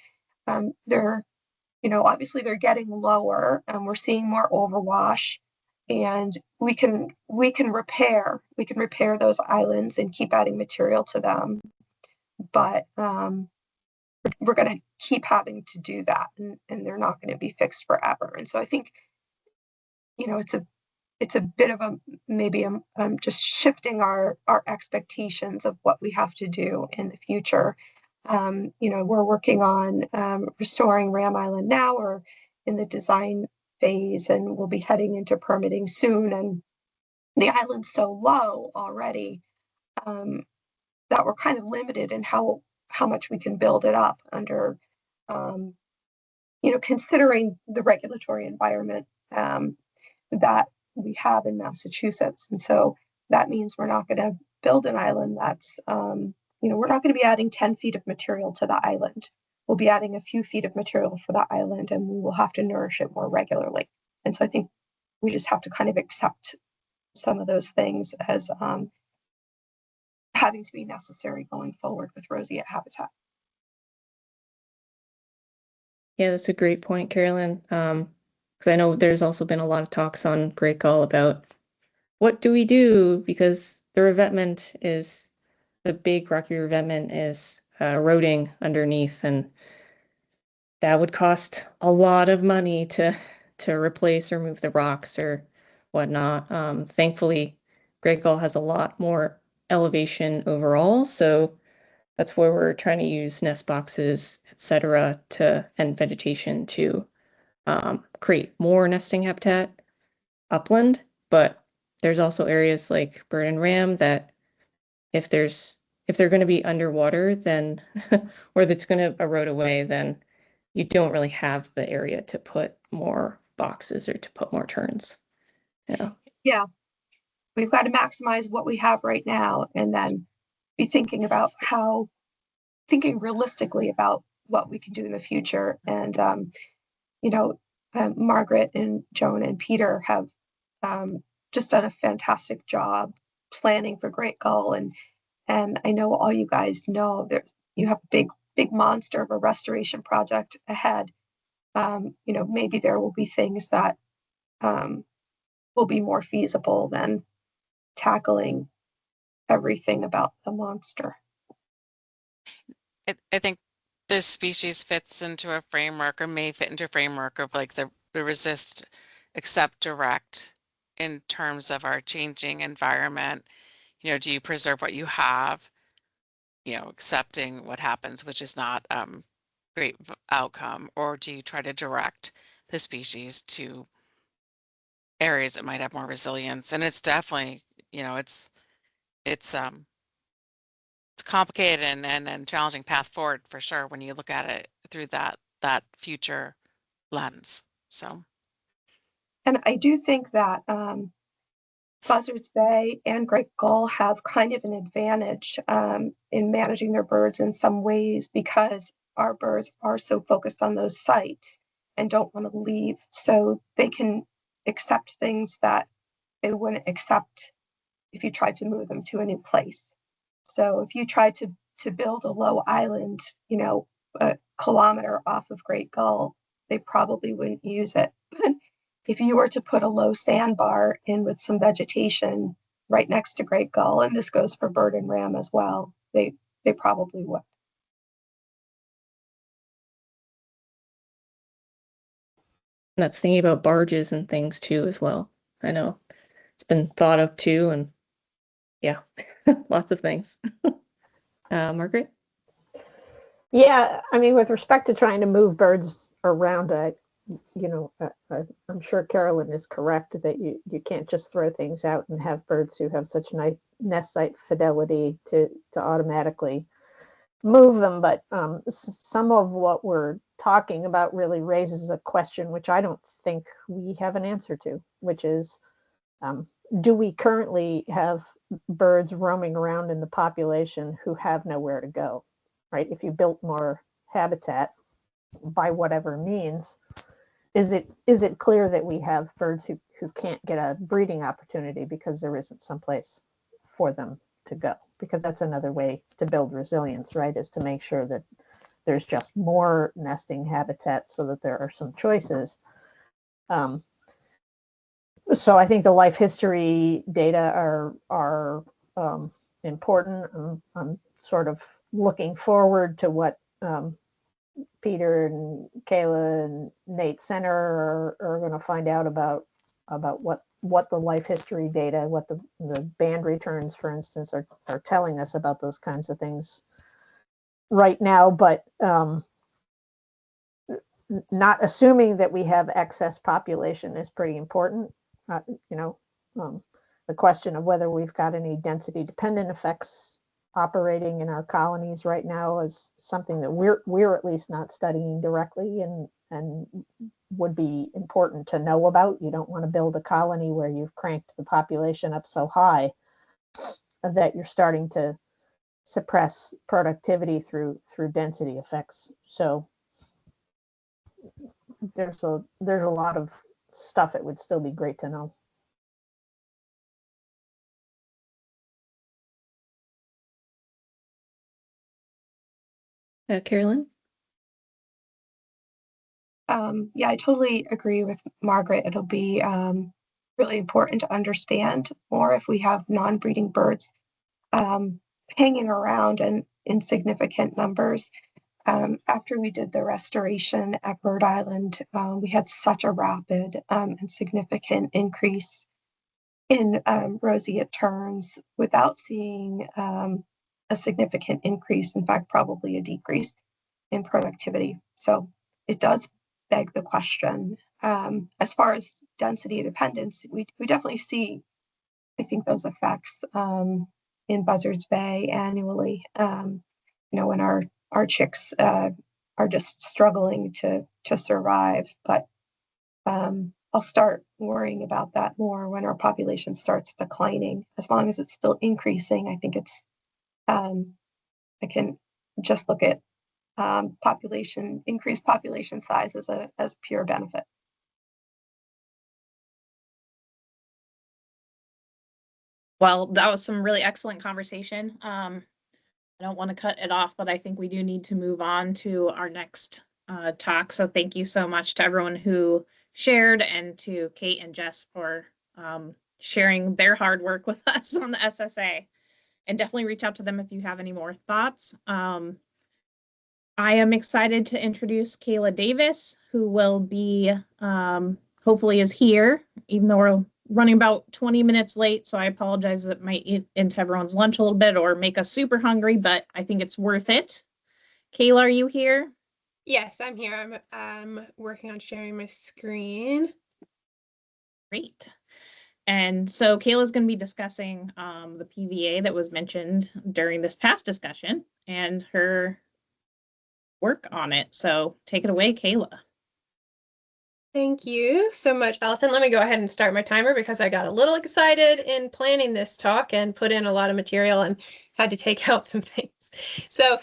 Speaker 8: they're, obviously they're getting lower, and we're seeing more overwash, and we can repair those islands and keep adding material to them, but we're going to keep having to do that, and they're not going to be fixed forever. And so I think, it's a bit of maybe just shifting our expectations of what we have to do in the future. We're working on restoring Ram Island now. We're in the design phase, and we'll be heading into permitting soon. And the island's so low already that we're kind of limited in how much we can build it up under, considering the regulatory environment that we have in Massachusetts. And so that means we're not going to build an island that's, we're not going to be adding 10 feet of material to the island. We'll be adding a few feet of material for the island, and we will have to nourish it more regularly. And so I think we just have to kind of accept some of those things as having to be necessary going forward with roseate habitat.
Speaker 10: Yeah, that's a great point, Carolyn. Because I know there's also been a lot of talks on Great Gull about what do we do, because the revetment is, the big rocky revetment is eroding underneath, and that would cost a lot of money to replace or move the rocks or whatnot. Thankfully, Great Gull has a lot more elevation overall, so that's where we're trying to use nest boxes, etc., and vegetation to create more nesting habitat upland. But there's also areas like bird and ram that if they're going to be underwater, then or that's going to erode away, then you don't really have the area to put more boxes or to put more terns.
Speaker 8: Yeah, we've got to maximize what we have right now, and then be thinking realistically about what we can do in the future. And Margaret and Joan and Peter have just done a fantastic job planning for Great Gull, and I know all you guys know that you have a big monster of a restoration project ahead. Maybe there will be things that will be more feasible than tackling everything about the monster.
Speaker 9: I think this species fits into a framework, or may fit into a framework of like the resist, accept, direct in terms of our changing environment. Do you preserve what you have, accepting what happens, which is not great outcome, or do you try to direct the species to areas that might have more resilience? And it's definitely, it's complicated and challenging path forward for sure when you look at it through that future lens. So,
Speaker 8: and I do think that Buzzards Bay and Great Gull have kind of an advantage in managing their birds in some ways, because our birds are so focused on those sites and don't want to leave, so they can accept things that they wouldn't accept if you tried to move them to a new place. So if you tried to build a low island, a kilometer off of Great Gull, they probably wouldn't use it. But if you were to put a low sandbar in with some vegetation right next to Great Gull, and this goes for bird and ram as well, they probably would.
Speaker 10: That's thinking about barges and things too as well. I know it's been thought of too, and yeah, lots of things. Margaret?
Speaker 13: Yeah, I mean, with respect to trying to move birds around, I'm sure Carolyn is correct that you can't just throw things out and have birds who have such nice nest site fidelity to automatically move them. But some of what we're talking about really raises a question which I don't think we have an answer to, which is do we currently have birds roaming around in the population who have nowhere to go, right? If you built more habitat by whatever means, is it clear that we have birds who can't get a breeding opportunity because there isn't someplace for them to go? Because that's another way to build resilience, right? Is to make sure that there's just more nesting habitat so that there are some choices. So I think the life history data are important. I'm sort of looking forward to what Peter and Kayla and Nate Center are going to find out about what the life history data, what the band returns, for instance, are telling us about those kinds of things right now. But not assuming that we have excess population is pretty important. The question of whether we've got any density dependent effects operating in our colonies right now is something that we're at least not studying directly and would be important to know about. You don't want to build a colony where you've cranked the population up so high that you're starting to suppress productivity through density effects. So there's a lot of stuff it would still be great to know.
Speaker 10: Carolyn?
Speaker 8: Yeah, I totally agree with Margaret. It'll be really important to understand more if we have non-breeding birds hanging around in insignificant numbers. After we did the restoration at Bird Island, we had such a rapid and significant increase in roseate terns without seeing a significant increase, in fact, probably a decrease in productivity. So it does beg the question. As far as density dependence, we definitely see, I think, those effects in Buzzards Bay annually. When our chicks are just struggling to survive. But I'll start worrying about that more when our population starts declining. As long as it's still increasing, I think it's I can just look at increased population size as pure benefit.
Speaker 1: Well, that was some really excellent conversation. I don't want to cut it off, but I think we do need to move on to our next talk. So thank you so much to everyone who shared, and to Kate and Jess for sharing their hard work with us on the SSA. And definitely reach out to them if you have any more thoughts. I am excited to introduce Kayla Davis, who will be, hopefully is here, even though we're running about 20 minutes late. So I apologize that might eat into everyone's lunch a little bit or make us super hungry, but I think it's worth it. Kayla, are you here?
Speaker 18: Yes, I'm here. I'm working on sharing my screen.
Speaker 1: Great. And so Kayla's going to be discussing the PVA that was mentioned during this past discussion and her work on it. So take it away, Kayla.
Speaker 18: Thank you so much, Allison. Let me go ahead and start my timer because I got a little excited in planning this talk and put in a lot of material and had to take out some things. So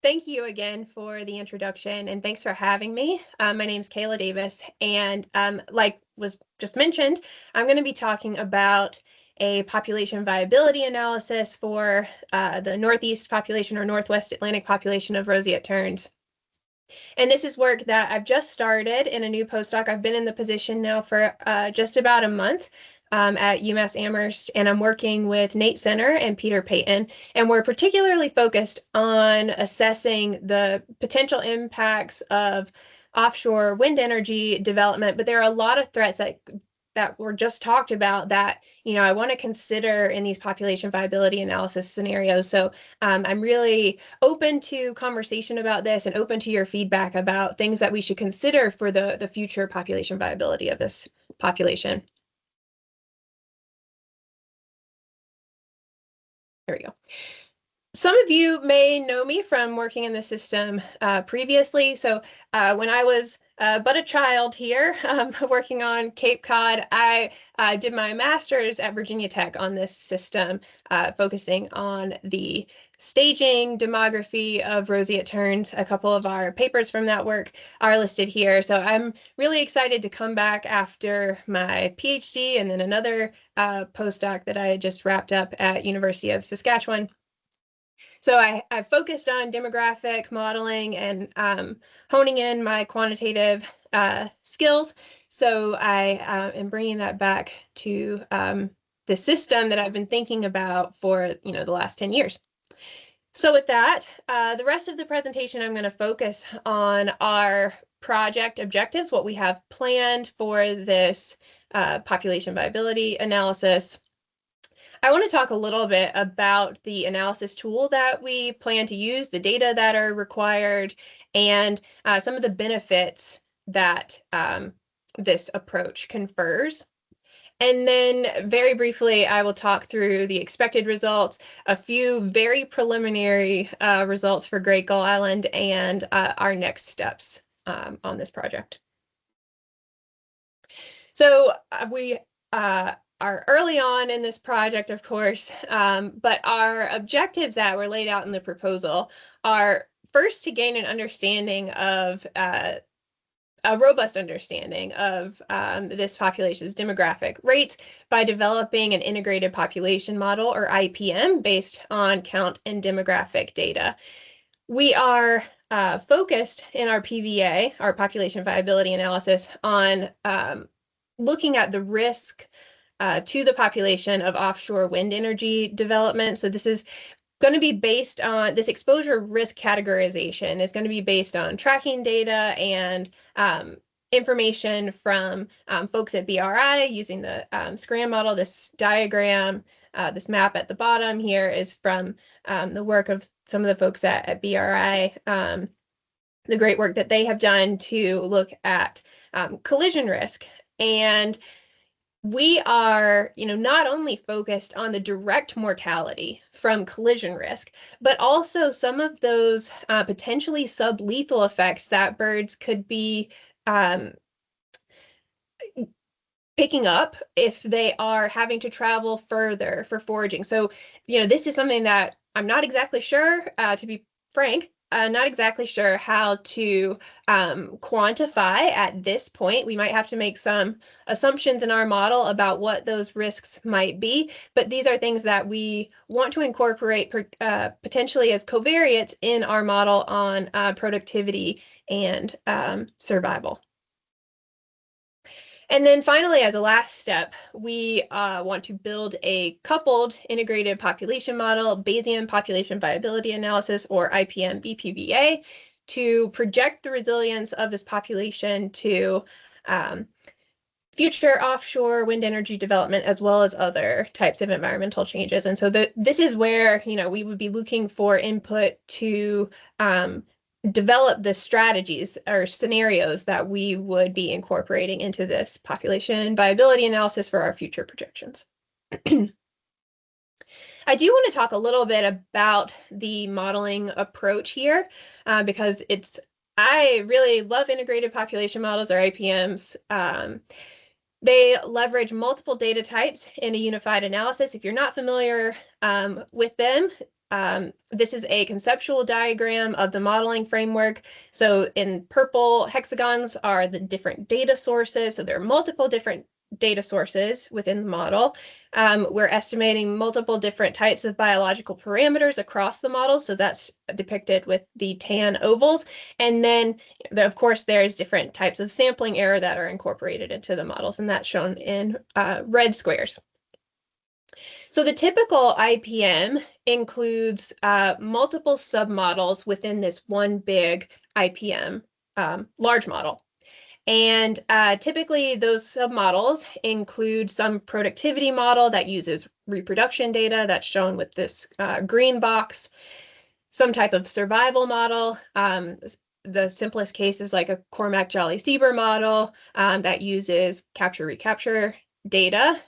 Speaker 18: thank you again for the introduction, and thanks for having me. My name is Kayla Davis, and like was just mentioned, I'm going to be talking about a population viability analysis for the Northeast population or Northwest Atlantic population of roseate terns. And this is work that I've just started in a new postdoc. I've been in the position now for just about a month at UMass Amherst, and I'm working with Nate Center and Peter Payton, and we're particularly focused on assessing the potential impacts of offshore wind energy development. But there are a lot of threats that were just talked about that, I want to consider in these population viability analysis scenarios. So I'm really open to conversation about this and open to your feedback about things that we should consider for the future population viability of this population. There we go. Some of you may know me from working in the system previously. So when I was but a child here working on Cape Cod, I did my master's at Virginia Tech on this system, focusing on the staging demography of Roseate Terns. A couple of our papers from that work are listed here. So I'm really excited to come back after my PhD and then another postdoc that I had just wrapped up at University of Saskatchewan. So I focused on demographic modeling and honing in my quantitative skills. So I am bringing that back to the system that I've been thinking about for the last 10 years. So with that, the rest of the presentation, I'm going to focus on our project objectives, what we have planned for this population viability analysis. I want to talk a little bit about the analysis tool that we plan to use, the data that are required, and some of the benefits that this approach confers. And then very briefly, I will talk through the expected results, a few very preliminary results for Great Gull Island, and our next steps on this project. So we are early on in this project, of course, but our objectives that were laid out in the proposal are first to gain an understanding of a robust understanding of this population's demographic rates by developing an integrated population model, or IPM, based on count and demographic data. We are focused in our PVA, our population viability analysis, on looking at the risk to the population of offshore wind energy development. So this is going to be based on, this exposure risk categorization is going to be based on tracking data and information from folks at BRI using the SCRAM model. This diagram, this map at the bottom here is from the work of some of the folks at BRI, the great work that they have done to look at collision risk. And we are, not only focused on the direct mortality from collision risk, but also some of those potentially sublethal effects that birds could be picking up if they are having to travel further for foraging. So, this is something that I'm not exactly sure, to be frank, not exactly sure how to quantify at this point. We might have to make some assumptions in our model about what those risks might be, but these are things that we want to incorporate potentially as covariates in our model on productivity and survival. And then finally, as a last step, we want to build a coupled integrated population model, Bayesian population viability analysis, or IPM BPVA, to project the resilience of this population to future offshore wind energy development, as well as other types of environmental changes. And so this is where, we would be looking for input to develop the strategies or scenarios that we would be incorporating into this population viability analysis for our future projections. I do want to talk a little bit about the modeling approach here, because I really love integrated population models, or IPMs. They leverage multiple data types in a unified analysis. If you're not familiar with them, this is a conceptual diagram of the modeling framework. So in purple hexagons are the different data sources. So there are multiple different data sources within the model. We're estimating multiple different types of biological parameters across the model. So that's depicted with the tan ovals. And then, of course, there's different types of sampling error that are incorporated into the models, and that's shown in red squares. So the typical IPM includes multiple submodels within this one big IPM large model. And typically those submodels include some productivity model that uses reproduction data that's shown with this green box, some type of survival model. The simplest case is like a Cormack-Jolly-Sieber model that uses capture-recapture data.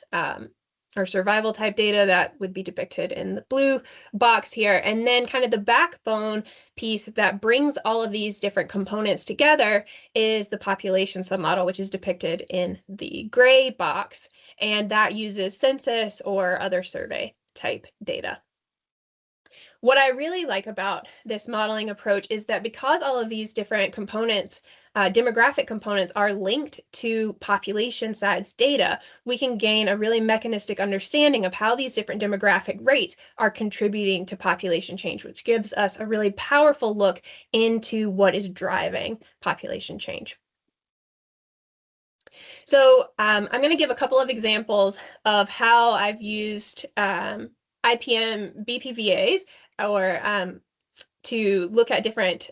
Speaker 18: or survival type data that would be depicted in the blue box here. And then kind of the backbone piece that brings all of these different components together is the population submodel, which is depicted in the gray box. And that uses census or other survey type data. What I really like about this modeling approach is that because all of these different components, demographic components, are linked to population size data, we can gain a really mechanistic understanding of how these different demographic rates are contributing to population change, which gives us a really powerful look into what is driving population change. So I'm going to give a couple of examples of how I've used IPM BPVAs or to look at different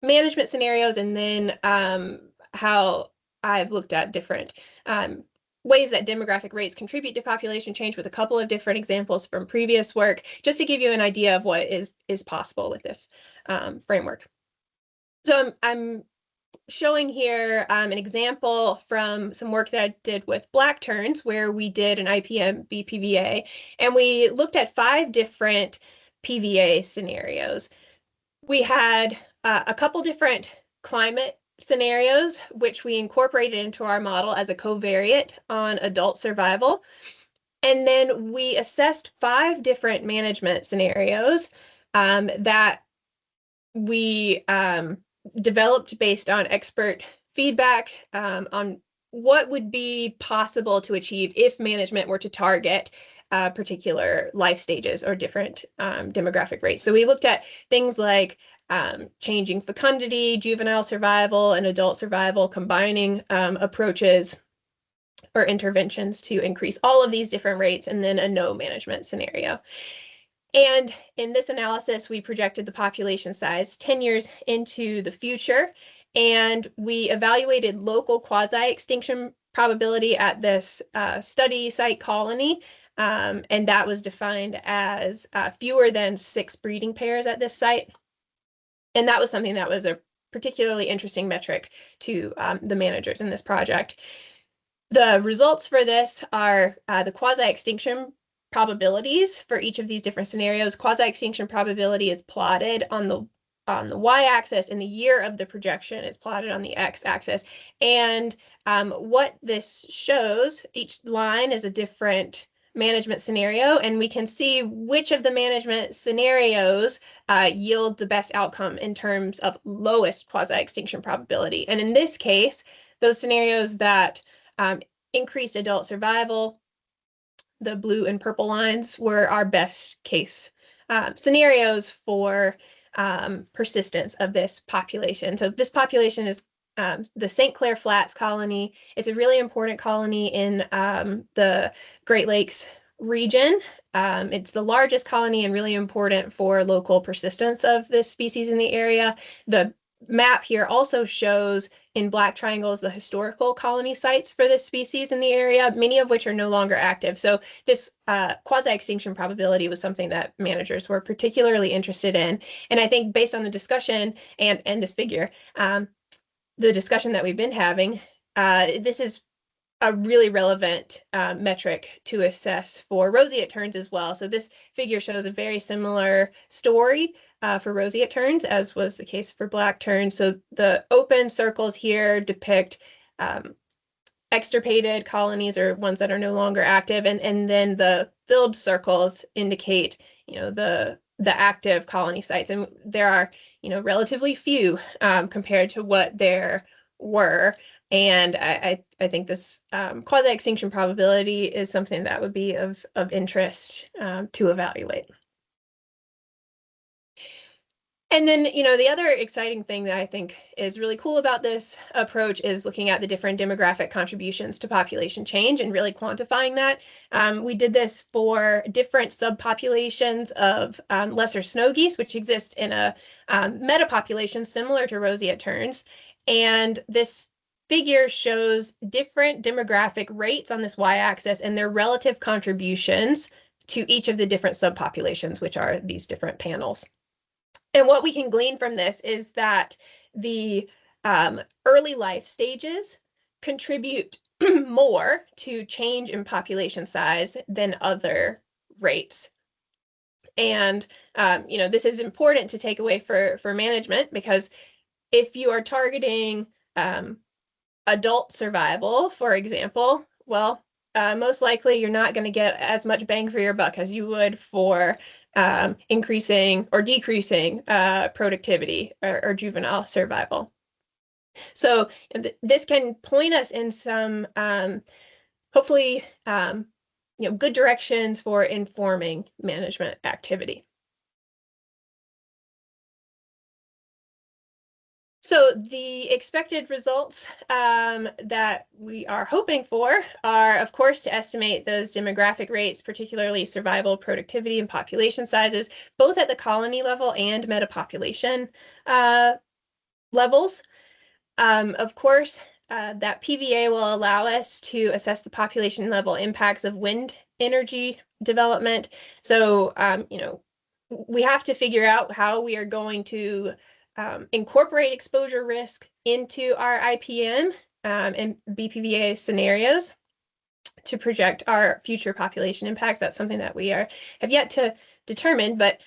Speaker 18: management scenarios, and then how I've looked at different ways that demographic rates contribute to population change with a couple of different examples from previous work, just to give you an idea of what is possible with this framework. So I'm showing here an example from some work that I did with black terns, where we did an IPM BPVA, and we looked at 5 different PVA scenarios. We had a couple different climate scenarios, which we incorporated into our model as a covariate on adult survival. And then we assessed 5 different management scenarios that we developed based on expert feedback on what would be possible to achieve if management were to target particular life stages or different demographic rates. So we looked at things like changing fecundity, juvenile survival, and adult survival, combining approaches or interventions to increase all of these different rates, and then a no management scenario. And in this analysis, we projected the population size 10 years into the future, and we evaluated local quasi-extinction probability at this study site colony, and that was defined as fewer than 6 breeding pairs at this site. And that was something that was a particularly interesting metric to the managers in this project. The results for this are the quasi-extinction probabilities for each of these different scenarios. Quasi-extinction probability is plotted on the y-axis, and the year of the projection is plotted on the x-axis. And what this shows, each line is a different management scenario, and we can see which of the management scenarios yield the best outcome in terms of lowest quasi-extinction probability. And in this case, those scenarios that increased adult survival, the blue and purple lines, were our best case scenarios for persistence of this population. So this population is the St. Clair Flats colony. It's a really important colony in the Great Lakes region. It's the largest colony and really important for local persistence of this species in the area. The map here also shows in black triangles the historical colony sites for this species in the area, many of which are no longer active. So this quasi-extinction probability was something that managers were particularly interested in. And I think based on the discussion and this figure, the discussion that we've been having, this is a really relevant metric to assess for roseate terns as well. So this figure shows a very similar story for roseate terns, as was the case for black terns. So the open circles here depict extirpated colonies, or ones that are no longer active, and then the filled circles indicate, the active colony sites, and there are, relatively few compared to what there were. And I think this quasi-extinction probability is something that would be of interest to evaluate. And then, the other exciting thing that I think is really cool about this approach is looking at the different demographic contributions to population change and really quantifying that. We did this for different subpopulations of lesser snow geese, which exist in a metapopulation similar to roseate terns. And this figure shows different demographic rates on this y-axis and their relative contributions to each of the different subpopulations, which are these different panels. And what we can glean from this is that the early life stages contribute more to change in population size than other rates. And this is important to take away for management, because if you are targeting adult survival, for example, well, most likely you're not going to get as much bang for your buck as you would for increasing or decreasing productivity or juvenile survival. So this can point us in some hopefully good directions for informing management activity. So the expected results that we are hoping for are, of course, to estimate those demographic rates, particularly survival, productivity, and population sizes, both at the colony level and metapopulation levels. Of course, that PVA will allow us to assess the population level impacts of wind energy development. So, we have to figure out how we are going to incorporate exposure risk into our IPM and BPVA scenarios to project our future population impacts. That's something that we have yet to determine, but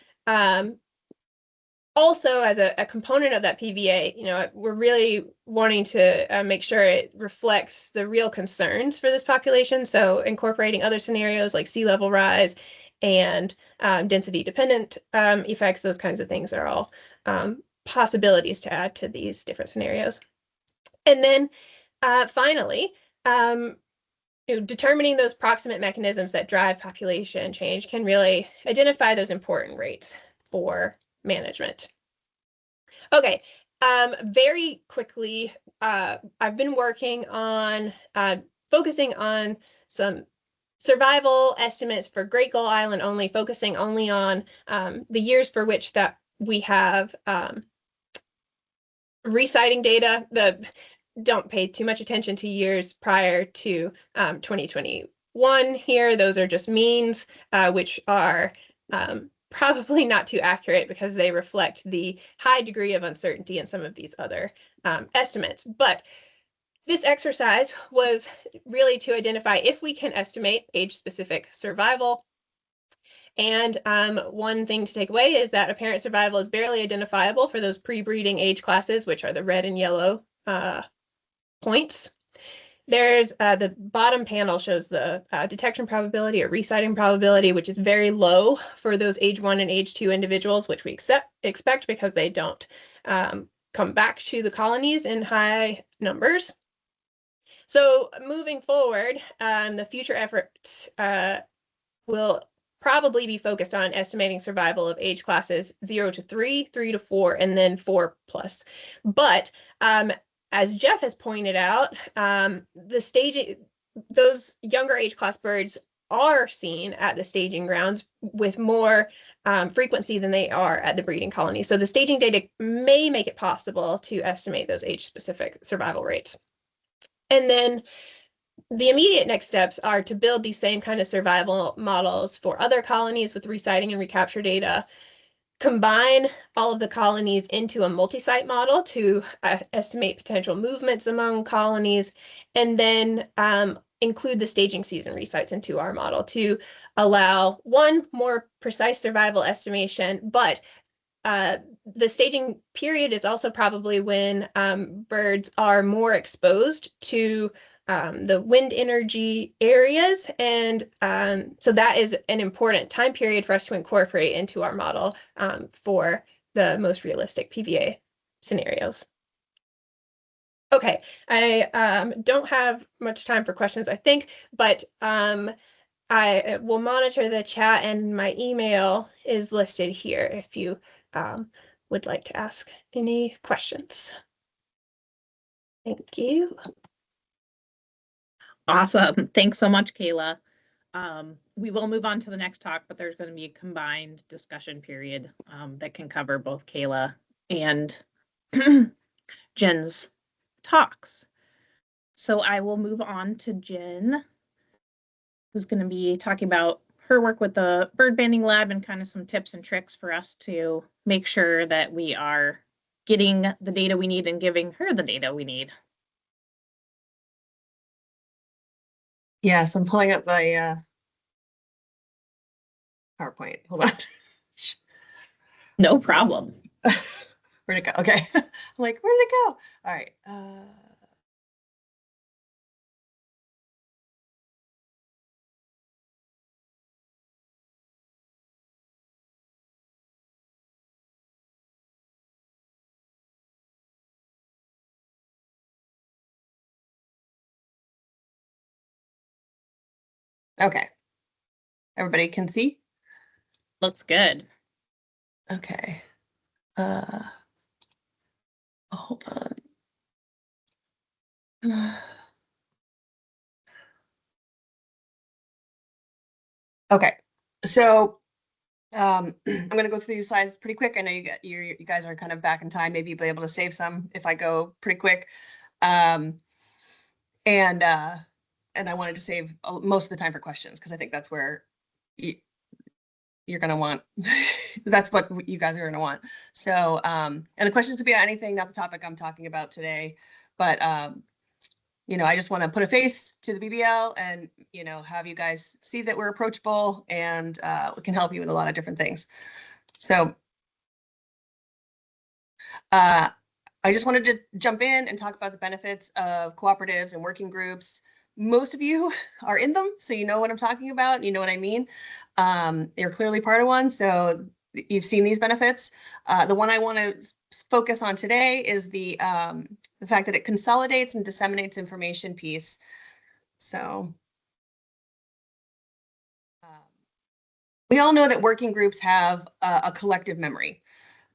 Speaker 18: also as a component of that PVA, we're really wanting to make sure it reflects the real concerns for this population. So incorporating other scenarios like sea level rise and density dependent effects, those kinds of things are all possibilities to add to these different scenarios. And then finally, determining those proximate mechanisms that drive population change can really identify those important rates for management. Okay, very quickly, I've been working on focusing on some survival estimates for Great Gull Island only, focusing only on the years for which that we have resighting data. Don't pay too much attention to years prior to 2021 here. Those are just means, which are probably not too accurate because they reflect the high degree of uncertainty in some of these other estimates. But this exercise was really to identify if we can estimate age-specific survival. And one thing to take away is that apparent survival is barely identifiable for those pre-breeding age classes, which are the red and yellow points. There's the bottom panel shows the detection probability or resighting probability, which is very low for those age 1 and age 2 individuals, which we expect because they don't come back to the colonies in high numbers. So moving forward, the future efforts will probably be focused on estimating survival of age classes 0 to 3, 3 to 4, and then 4+. But as Jeff has pointed out, those younger age class birds are seen at the staging grounds with more frequency than they are at the breeding colony. So the staging data may make it possible to estimate those age-specific survival rates. And then the immediate next steps are to build these same kind of survival models for other colonies with resighting and recapture data, combine all of the colonies into a multi-site model to estimate potential movements among colonies, and then include the staging season resites into our model to allow one more precise survival estimation, but the staging period is also probably when birds are more exposed to the wind energy areas. And so that is an important time period for us to incorporate into our model for the most realistic PVA scenarios. Okay, I don't have much time for questions, I think, but I will monitor the chat and my email is listed here if you would like to ask any questions. Thank you.
Speaker 1: Awesome. Thanks so much, Kayla. We will move on to the next talk, but there's going to be a combined discussion period that can cover both Kayla and Jen's talks. So I will move on to Jen, who's going to be talking about her work with the bird banding lab and kind of some tips and tricks for us to make sure that we are getting the data we need and giving her the data we need.
Speaker 8: Yes, I'm pulling up my PowerPoint. Hold on.
Speaker 1: No problem.
Speaker 8: Where'd it go? Okay. I'm like, where did it go? All right. Okay. Everybody can see?
Speaker 1: Looks good.
Speaker 8: Okay. Hold on. Okay. So I'm going to go through these slides pretty quick. I know you guys are kind of back in time. Maybe you'll be able to save some if I go pretty quick. And I wanted to save most of the time for questions because I think that's where you're going to want, that's what you guys are going to want. So, and the questions could be on anything, not the topic I'm talking about today, but, you know, I just want to put a face to the BBL and, you know, have you guys see that we're approachable and we can help you with a lot of different things. So, I just wanted to jump in and talk about the benefits of cooperatives and working groups. Most of you are in them, so you know what I'm talking about. You know what I mean. You're clearly part of one, so you've seen these benefits. The one I want to focus on today is the fact that it consolidates and disseminates information piece. So we all know that working groups have a collective memory.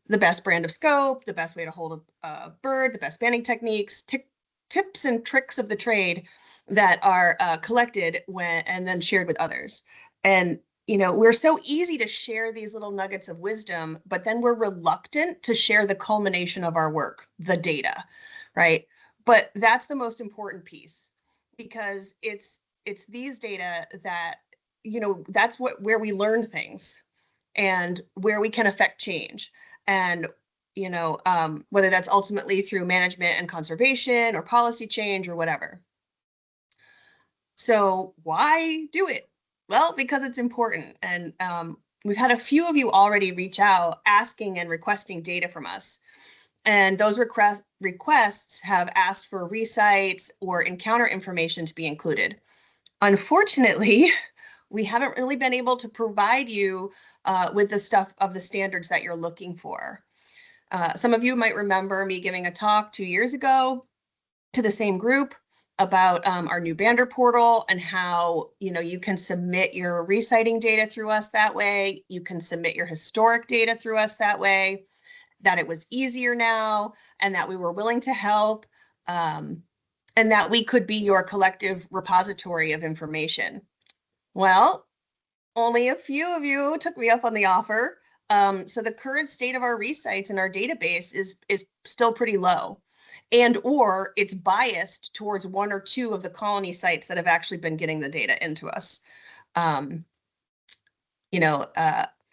Speaker 8: The best brand of scope, the best way to hold a bird, the best banding techniques, tips and tricks of the trade that are collected and then shared with others. And, you know, we're so easy to share these little nuggets of wisdom, but then we're reluctant to share the culmination of our work, the data, right? But that's the most important piece because it's these data that, you know, that's where we learn things and where we can affect change. And, you know, whether that's ultimately through management and conservation or policy change or whatever. So why do it? Well, because it's important. And we've had a few of you already reach out asking and requesting data from us. And those requests have asked for recites or encounter information to be included. Unfortunately, we haven't really been able to provide you with the stuff of the standards that you're looking for. Some of you might remember me giving a talk 2 years ago to the same group about our new Bander portal and how, you know, you can submit your reciting data through us that way. You can submit your historic data through us that way, that it was easier now and that we were willing to help and that we could be your collective repository of information. Well, only a few of you took me up on the offer. So the current state of our recites in our database is still pretty low, and or it's biased towards one or two of the colony sites that have actually been getting the data into us. You know,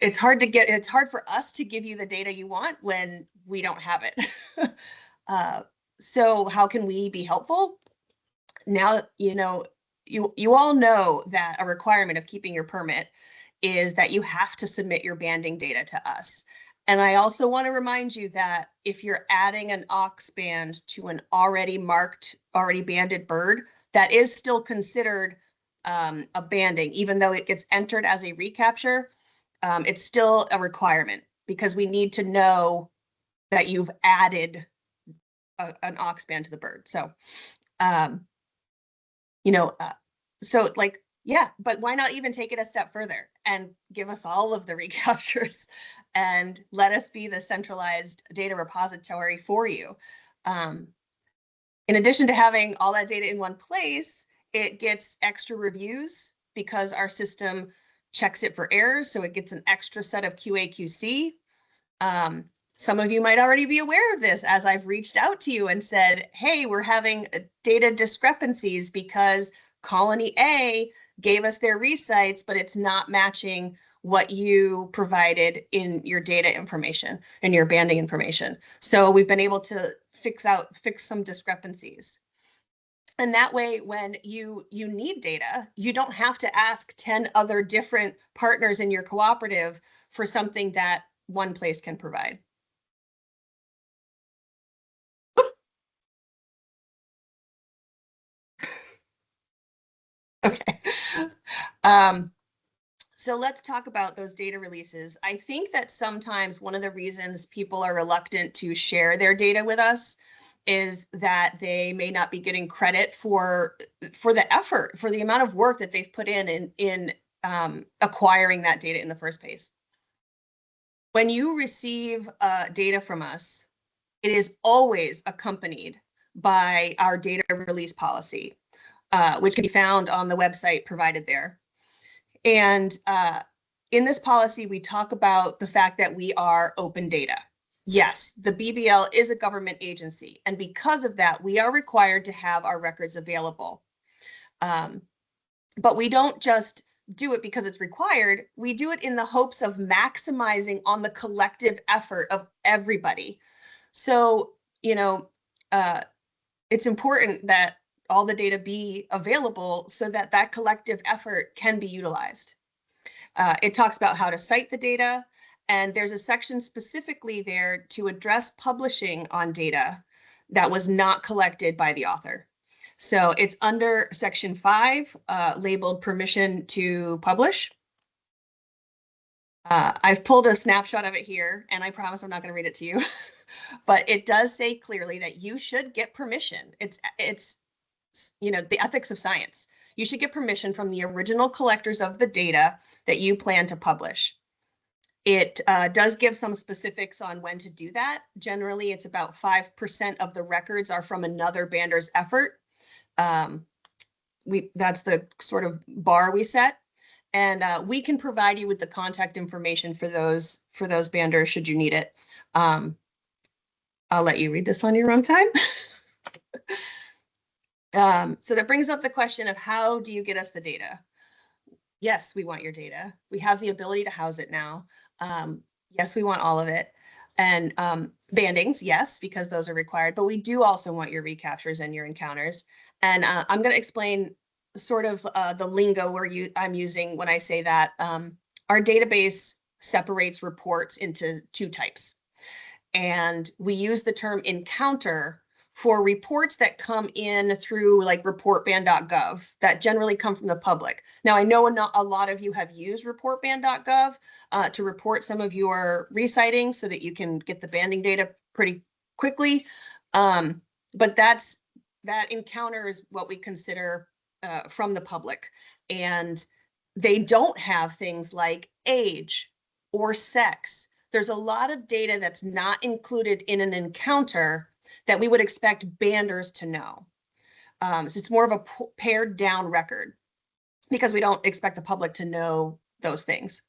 Speaker 8: it's hard for us to give you the data you want when we don't have it. So how can we be helpful? Now, you know, you all know that a requirement of keeping your permit is that you have to submit your banding data to us. And I also want to remind you that if you're adding an ox band to an already banded bird, that is still considered a banding, even though it gets entered as a recapture. It's still a requirement because we need to know that you've added an ox band to the bird. So, you know, so like, yeah, but why not even take it a step further and give us all of the recaptures and let us be the centralized data repository for you. In addition to having all that data in one place, it gets extra reviews because our system checks it for errors. So it gets an extra set of QA/QC. Some of you might already be aware of this as I've reached out to you and said, hey, we're having data discrepancies because colony A gave us their recites, but it's not matching what you provided in your data information and your banding information. So we've been able to fix some discrepancies.
Speaker 19: And that way, when you need data, you don't have to ask 10 other different partners in your cooperative for something that one place can provide. Okay. So let's talk about those data releases. I think that sometimes one of the reasons people are reluctant to share their data with us is that they may not be getting credit for the effort, for the amount of work that they've put in acquiring that data in the first place. When you receive data from us, it is always accompanied by our data release policy, which can be found on the website provided there. And in this policy, we talk about the fact that we are open data. Yes, the BBL is a government agency, and because of that, we are required to have our records available. But we don't just do it because it's required. We do it in the hopes of maximizing on the collective effort of everybody. So, you know, it's important that all the data be available so that that collective effort can be utilized. It talks about how to cite the data, and there's a section specifically there to address publishing on data that was not collected by the author. So it's under section 5, labeled permission to publish. I've pulled a snapshot of it here, and I promise I'm not going to read it to you, but it does say clearly that you should get permission. It's you know, the ethics of science. You should get permission from the original collectors of the data that you plan to publish. It does give some specifics on when to do that. Generally, it's about 5% of the records are from another bander's effort. That's the sort of bar we set. And we can provide you with the contact information for those banders should you need it. I'll let you read this on your own time. So that brings up the question of how do you get us the data? Yes, we want your data. We have the ability to house it now. Yes, we want all of it. And bandings, yes, because those are required, but we do also want your recaptures and your encounters. And I'm going to explain sort of the lingo I'm using when I say that. Our database separates reports into 2 types. And we use the term encounter for reports that come in through like reportban.gov that generally come from the public. Now, I know a lot of you have used reportban.gov to report some of your resightings so that you can get the banding data pretty quickly. But that encounter is what we consider from the public. And they don't have things like age or sex. There's a lot of data that's not included in an encounter that we would expect banders to know. So it's more of a pared down record because we don't expect the public to know those things.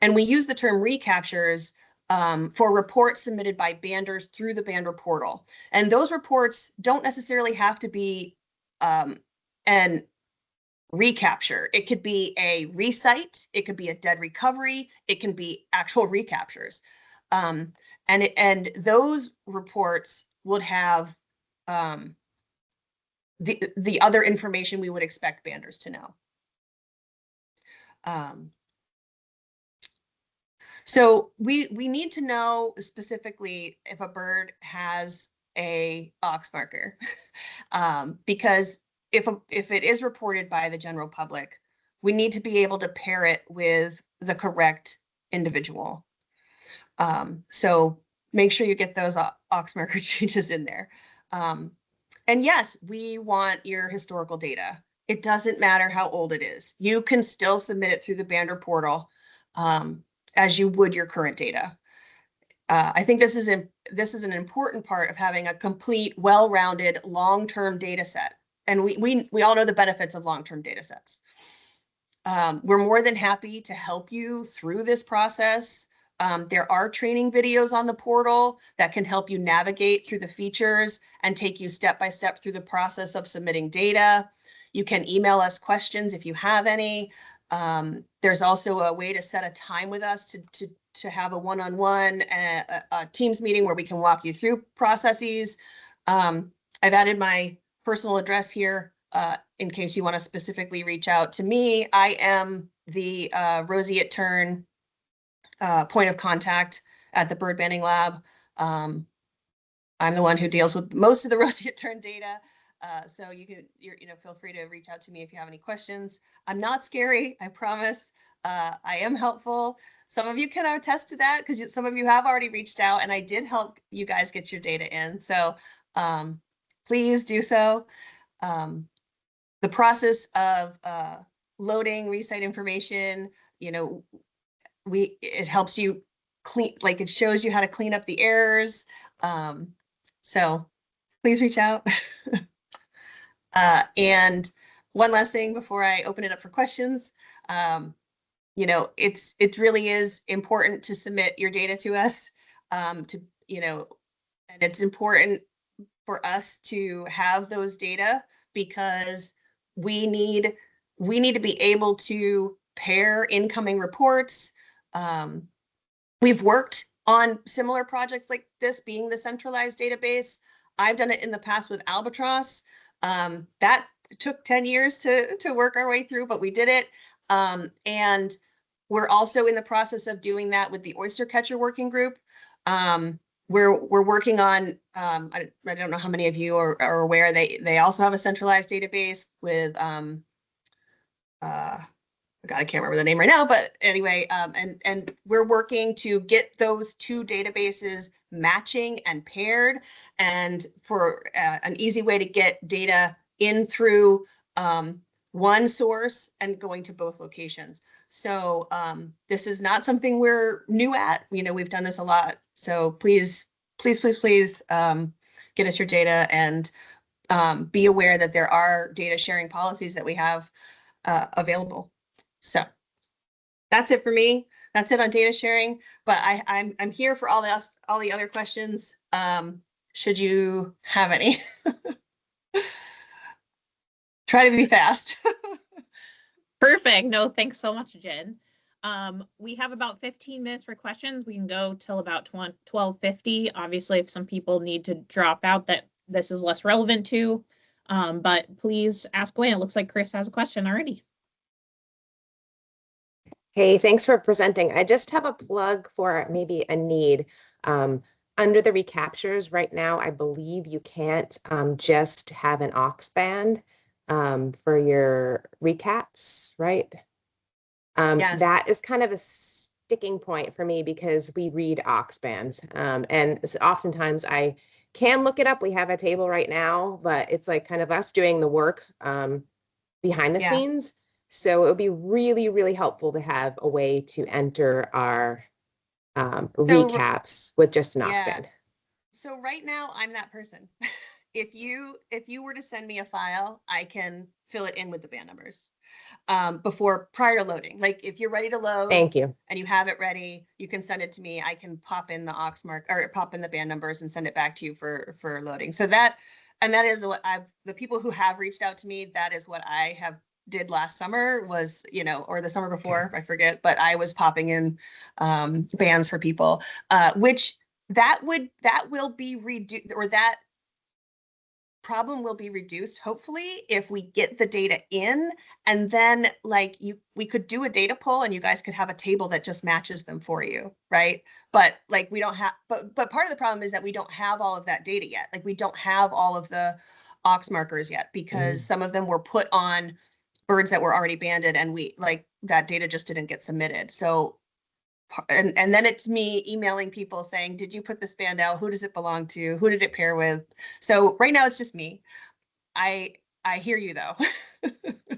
Speaker 19: And we use the term recaptures for reports submitted by banders through the bander portal. And those reports don't necessarily have to be an recapture. It could be a recite, it could be a dead recovery, it can be actual recaptures. And those reports would have the other information we would expect banders to know. So we need to know specifically if a bird has a ox marker, because if it is reported by the general public, we need to be able to pair it with the correct individual. So make sure you get those ox marker changes in there. And yes, we want your historical data. It doesn't matter how old it is. You can still submit it through the bander portal as you would your current data. I think this is an important part of having a complete, well-rounded, long-term data set. And we all know the benefits of long-term data sets. We're more than happy to help you through this process. There are training videos on the portal that can help you navigate through the features and take you step by step through the process of submitting data. You can email us questions if you have any. There's also a way to set a time with us to have a one-on-one a Teams meeting where we can walk you through processes. I've added my personal address here in case you want to specifically reach out to me. I am the Roseate Tern point of contact at the bird banding lab. I'm the one who deals with most of the Roseate Tern data. So you're feel free to reach out to me if you have any questions. I'm not scary, I promise. I am helpful. Some of you can attest to that because some of you have already reached out, and I did help you guys get your data in. So please do so. The process of loading resite information, it helps you clean, like it shows you how to clean up the errors. So please reach out. And one last thing before I open it up for questions. It really is important to submit your data to us, and it's important for us to have those data because we need to be able to pair incoming reports. We've worked on similar projects like this, being the centralized database. I've done it in the past with Albatross. That took 10 years to work our way through, but we did it. And we're also in the process of doing that with the oyster catcher working group. We're working on, I don't know how many of you are aware, they also have a centralized database with, God, I can't remember the name right now, but anyway, and we're working to get those two databases matching and paired, and for an easy way to get data in through one source and going to both locations. So this is not something we're new at. We've done this a lot. So please get us your data, and be aware that there are data sharing policies that we have available. So that's it for me. That's it on data sharing. But I'm here for all the other questions. Should you have any? Try to be fast.
Speaker 1: Perfect. No, thanks so much, Jen. We have about 15 minutes for questions. We can go till about 12:50. Obviously, if some people need to drop out that this is less relevant to, but please ask away. It looks like Chris has a question already.
Speaker 17: Hey, thanks for presenting. I just have a plug for maybe a need. Under the recaptures right now, I believe you can't just have an aux band for your recaps, right?
Speaker 19: Yes.
Speaker 17: That is kind of a sticking point for me because we read aux bands. And oftentimes I can look it up. We have a table right now, but it's like kind of us doing the work behind the scenes. So it would be really, really helpful to have a way to enter our recaps with just an aux band.
Speaker 19: So right now I'm that person. If you were to send me a file, I can fill it in with the band numbers prior to loading. Like if you're ready to load,
Speaker 17: thank you,
Speaker 19: and you have it ready, you can send it to me. I can pop in the aux mark or pop in the band numbers and send it back to you for loading. So that is what the people who have reached out to me, that is what I did last summer was, or the summer before, I forget, but I was popping in bands for people, which that will be reduced, or that problem will be reduced hopefully if we get the data in, and then we could do a data pull and you guys could have a table that just matches them for you, right? But we don't have, but part of the problem is that we don't have all of that data yet. We don't have all of the aux markers yet because some of them were put on birds that were already banded, and that data just didn't get submitted. So and then it's me emailing people saying, did you put this band out? Who does it belong to? Who did it pair with? So right now it's just me. I hear you though.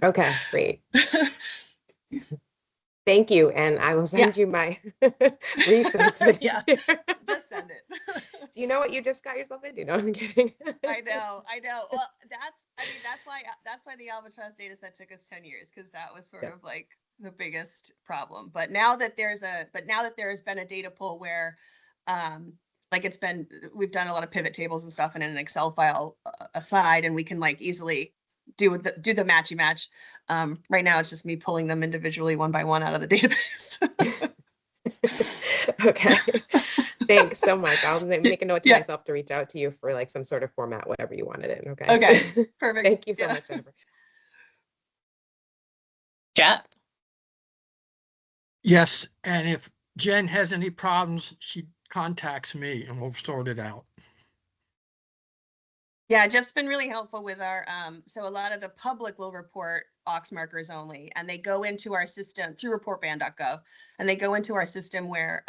Speaker 17: Okay, great. Thank you. And I will send you my recent.
Speaker 19: Yeah, just send it.
Speaker 17: Do you know what you just got yourself into? No, I'm kidding.
Speaker 19: I know. Well, that's why the Albatross data set took us 10 years, because that was sort of the biggest problem. But now that there has been a data pull where we've done a lot of pivot tables and stuff, and in an Excel file aside, and we can easily do the matchy match. Right now it's just me pulling them individually one by one out of the database.
Speaker 17: Okay. Thanks so much. I'll make a note to
Speaker 19: Yeah.
Speaker 17: myself to reach out to you for like some sort of format, whatever you wanted it. Okay.
Speaker 19: Okay, perfect.
Speaker 17: Thank you so
Speaker 19: Yeah.
Speaker 17: much, Jennifer.
Speaker 1: Jeff?
Speaker 14: Yes, and if Jen has any problems, she contacts me and we'll sort it out.
Speaker 19: Yeah, Jeff's been really helpful with our, so a lot of the public will report aux markers only, and they go into our system through reportban.gov, and they go into our system where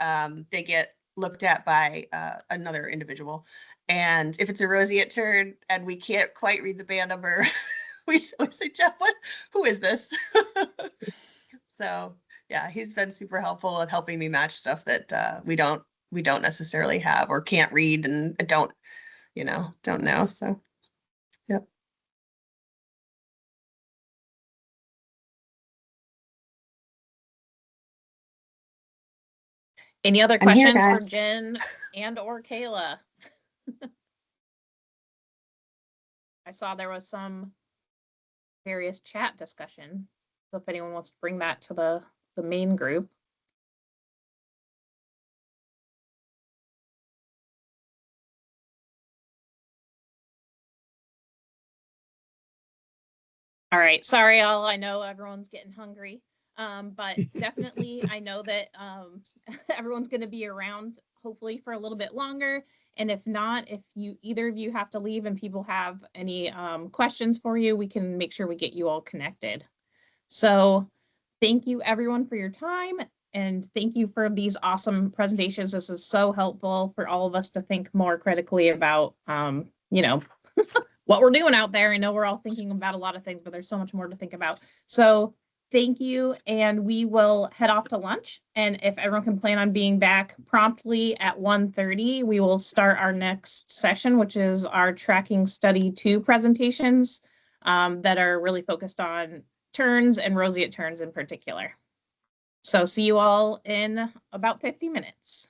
Speaker 19: they get looked at by another individual. And if it's a roseate tern and we can't quite read the band number, we say, Jeff, who is this? So yeah, he's been super helpful at helping me match stuff that we don't necessarily have or can't read and don't know. So, yep.
Speaker 1: Any other
Speaker 19: I'm here,
Speaker 1: questions for
Speaker 19: guys.
Speaker 1: Jen and or Kayla? I saw there was some various chat discussion. So if anyone wants to bring that to the main group. All right, sorry, all. I know everyone's getting hungry, but definitely I know that everyone's going to be around hopefully for a little bit longer. And if not, if either of you have to leave and people have any questions for you, we can make sure we get you all connected. So thank you everyone for your time, and thank you for these awesome presentations. This is so helpful for all of us to think more critically about, what we're doing out there. I know we're all thinking about a lot of things, but there's so much more to think about. So thank you, and we will head off to lunch. And if everyone can plan on being back promptly at 1:30, we will start our next session, which is our tracking study 2 presentations that are really focused on terns and roseate terns in particular. So see you all in about 50 minutes.